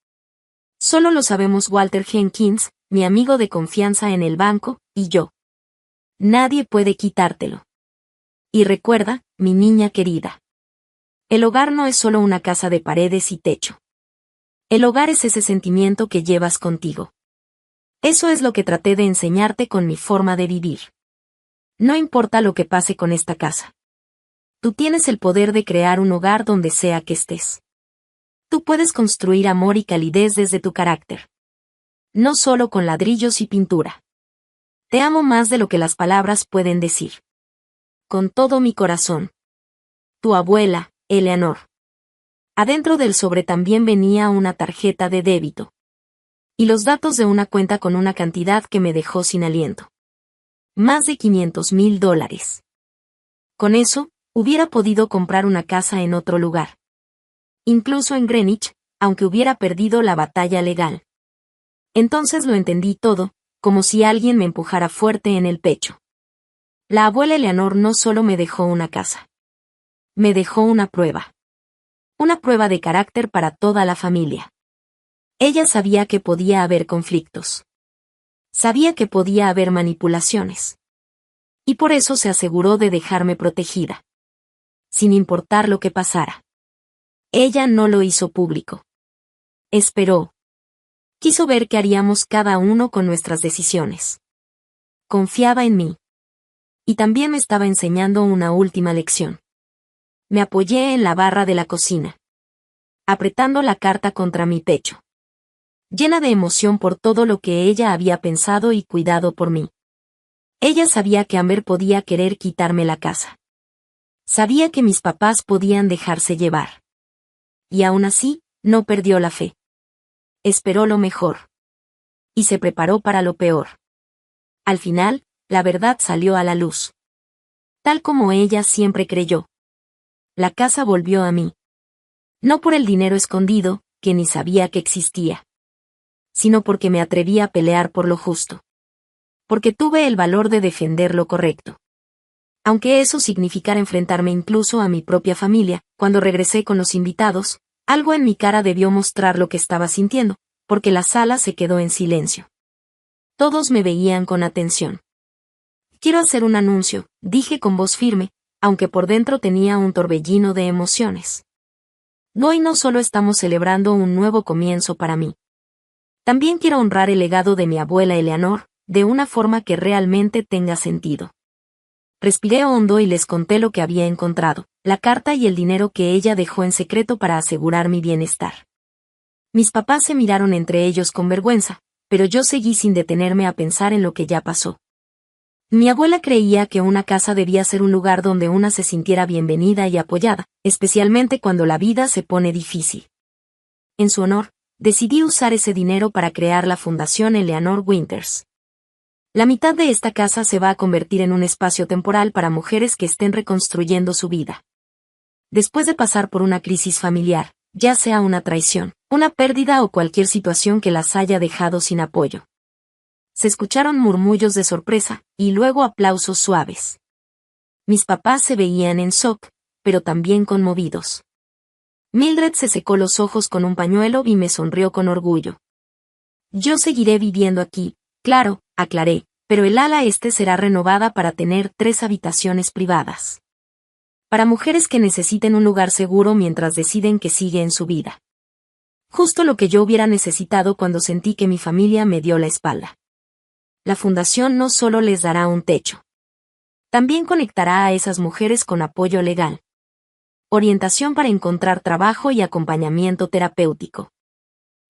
Solo lo sabemos Walter Jenkins, mi amigo de confianza en el banco, y yo. Nadie puede quitártelo. Y recuerda, mi niña querida. El hogar no es solo una casa de paredes y techo. El hogar es ese sentimiento que llevas contigo. Eso es lo que traté de enseñarte con mi forma de vivir. No importa lo que pase con esta casa. Tú tienes el poder de crear un hogar donde sea que estés. Tú puedes construir amor y calidez desde tu carácter. No solo con ladrillos y pintura. Te amo más de lo que las palabras pueden decir. Con todo mi corazón. Tu abuela, Eleanor. Adentro del sobre también venía una tarjeta de débito. Y los datos de una cuenta con una cantidad que me dejó sin aliento. Más de $500,000. Con eso, hubiera podido comprar una casa en otro lugar. Incluso en Greenwich, aunque hubiera perdido la batalla legal. Entonces lo entendí todo, como si alguien me empujara fuerte en el pecho. La abuela Eleanor no solo me dejó una casa. Me dejó una prueba. Una prueba de carácter para toda la familia. Ella sabía que podía haber conflictos. Sabía que podía haber manipulaciones. Y por eso se aseguró de dejarme protegida. Sin importar lo que pasara. Ella no lo hizo público. Esperó. Quiso ver qué haríamos cada uno con nuestras decisiones. Confiaba en mí. Y también me estaba enseñando una última lección. Me apoyé en la barra de la cocina. Apretando la carta contra mi pecho. Llena de emoción por todo lo que ella había pensado y cuidado por mí. Ella sabía que Amber podía querer quitarme la casa. Sabía que mis papás podían dejarse llevar. Y aún así, no perdió la fe. Esperó lo mejor. Y se preparó para lo peor. Al final, la verdad salió a la luz. Tal como ella siempre creyó. La casa volvió a mí. No por el dinero escondido, que ni sabía que existía. sino porque me atreví a pelear por lo justo. Porque tuve el valor de defender lo correcto. Aunque eso significara enfrentarme incluso a mi propia familia, cuando regresé con los invitados, algo en mi cara debió mostrar lo que estaba sintiendo, porque la sala se quedó en silencio. Todos me veían con atención. Quiero hacer un anuncio, dije con voz firme, aunque por dentro tenía un torbellino de emociones. Hoy no solo estamos celebrando un nuevo comienzo para mí. También quiero honrar el legado de mi abuela Eleanor, de una forma que realmente tenga sentido. Respiré hondo y les conté lo que había encontrado, la carta y el dinero que ella dejó en secreto para asegurar mi bienestar. Mis papás se miraron entre ellos con vergüenza, pero yo seguí sin detenerme a pensar en lo que ya pasó. Mi abuela creía que una casa debía ser un lugar donde una se sintiera bienvenida y apoyada, especialmente cuando la vida se pone difícil. En su honor, decidí usar ese dinero para crear la Fundación Eleanor Winters. La mitad de esta casa se va a convertir en un espacio temporal para mujeres que estén reconstruyendo su vida. Después de pasar por una crisis familiar, ya sea una traición, una pérdida o cualquier situación que las haya dejado sin apoyo. Se escucharon murmullos de sorpresa, y luego aplausos suaves. Mis papás se veían en shock, pero también conmovidos. Mildred se secó los ojos con un pañuelo y me sonrió con orgullo. Yo seguiré viviendo aquí, claro, aclaré, pero el ala este será renovada para tener 3 habitaciones privadas. Para mujeres que necesiten un lugar seguro mientras deciden que sigue en su vida. Justo lo que yo hubiera necesitado cuando sentí que mi familia me dio la espalda. La fundación no solo les dará un techo. También conectará a esas mujeres con apoyo legal. Orientación para encontrar trabajo y acompañamiento terapéutico.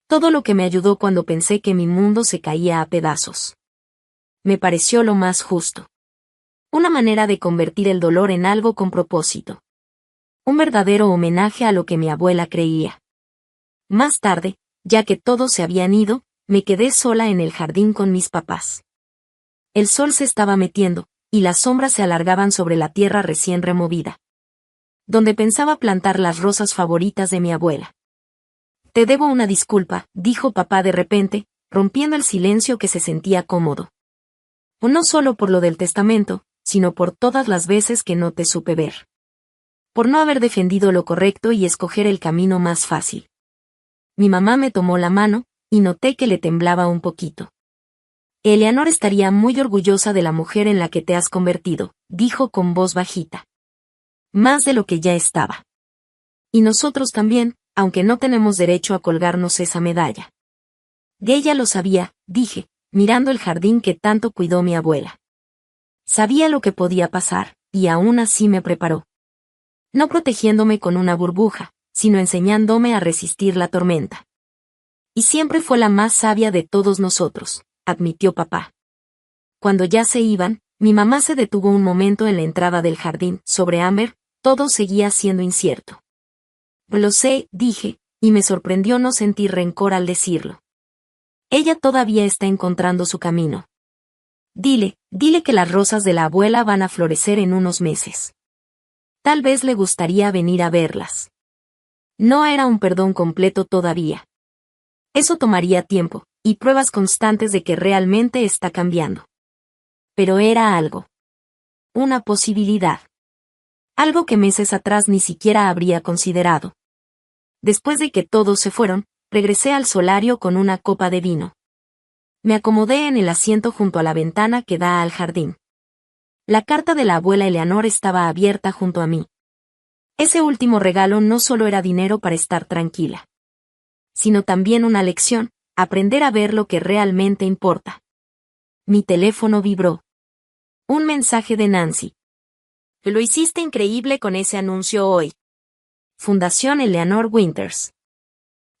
Todo lo que me ayudó cuando pensé que mi mundo se caía a pedazos. Me pareció lo más justo. Una manera de convertir el dolor en algo con propósito. Un verdadero homenaje a lo que mi abuela creía. Más tarde, ya que todos se habían ido, me quedé sola en el jardín con mis papás. El sol se estaba metiendo, y las sombras se alargaban sobre la tierra recién removida. Donde pensaba plantar las rosas favoritas de mi abuela. Te debo una disculpa, dijo papá de repente, rompiendo el silencio que se sentía cómodo. O no solo por lo del testamento, sino por todas las veces que no te supe ver. Por no haber defendido lo correcto y escoger el camino más fácil. Mi mamá me tomó la mano, y noté que le temblaba un poquito. Eleanor estaría muy orgullosa de la mujer en la que te has convertido, dijo con voz bajita. Más de lo que ya estaba. Y nosotros también, aunque no tenemos derecho a colgarnos esa medalla. Ella lo sabía, dije, mirando el jardín que tanto cuidó mi abuela. Sabía lo que podía pasar, y aún así me preparó. No protegiéndome con una burbuja, sino enseñándome a resistir la tormenta. Y siempre fue la más sabia de todos nosotros, admitió papá. Cuando ya se iban, mi mamá se detuvo un momento en la entrada del jardín. Sobre Amber, todo seguía siendo incierto. Lo sé, dije, y me sorprendió no sentir rencor al decirlo. Ella todavía está encontrando su camino. Dile que las rosas de la abuela van a florecer en unos meses. Tal vez le gustaría venir a verlas. No era un perdón completo todavía. Eso tomaría tiempo, y pruebas constantes de que realmente está cambiando. Pero era algo. Una posibilidad. Algo que meses atrás ni siquiera habría considerado. Después de que todos se fueron, regresé al solario con una copa de vino. Me acomodé en el asiento junto a la ventana que da al jardín. La carta de la abuela Eleanor estaba abierta junto a mí. Ese último regalo no solo era dinero para estar tranquila, sino también una lección, aprender a ver lo que realmente importa. Mi teléfono vibró. Un mensaje de Nancy. Lo hiciste increíble con ese anuncio hoy. Fundación Eleanor Winters.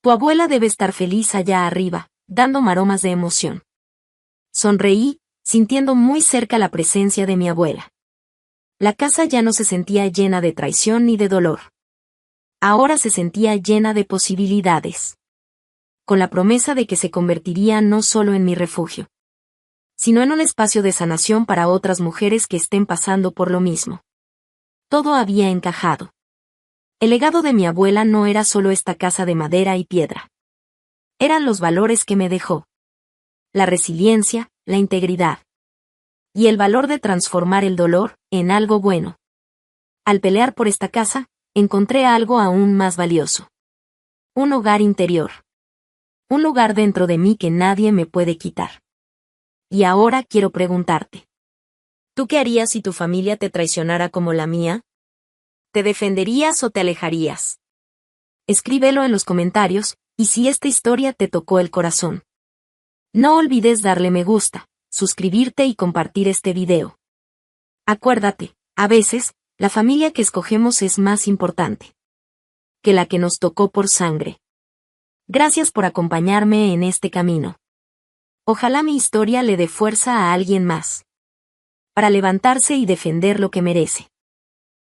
Tu abuela debe estar feliz allá arriba, dando maromas de emoción. Sonreí, sintiendo muy cerca la presencia de mi abuela. La casa ya no se sentía llena de traición ni de dolor. Ahora se sentía llena de posibilidades. Con la promesa de que se convertiría no solo en mi refugio, sino en un espacio de sanación para otras mujeres que estén pasando por lo mismo. Todo había encajado. El legado de mi abuela no era solo esta casa de madera y piedra. Eran los valores que me dejó. La resiliencia, la integridad. Y el valor de transformar el dolor en algo bueno. Al pelear por esta casa, encontré algo aún más valioso. Un hogar interior. Un lugar dentro de mí que nadie me puede quitar. Y ahora quiero preguntarte. ¿Tú qué harías si tu familia te traicionara como la mía? ¿Te defenderías o te alejarías? Escríbelo en los comentarios, y si esta historia te tocó el corazón. No olvides darle me gusta, suscribirte y compartir este video. Acuérdate, a veces, la familia que escogemos es más importante que la que nos tocó por sangre. Gracias por acompañarme en este camino. Ojalá mi historia le dé fuerza a alguien más para levantarse y defender lo que merece.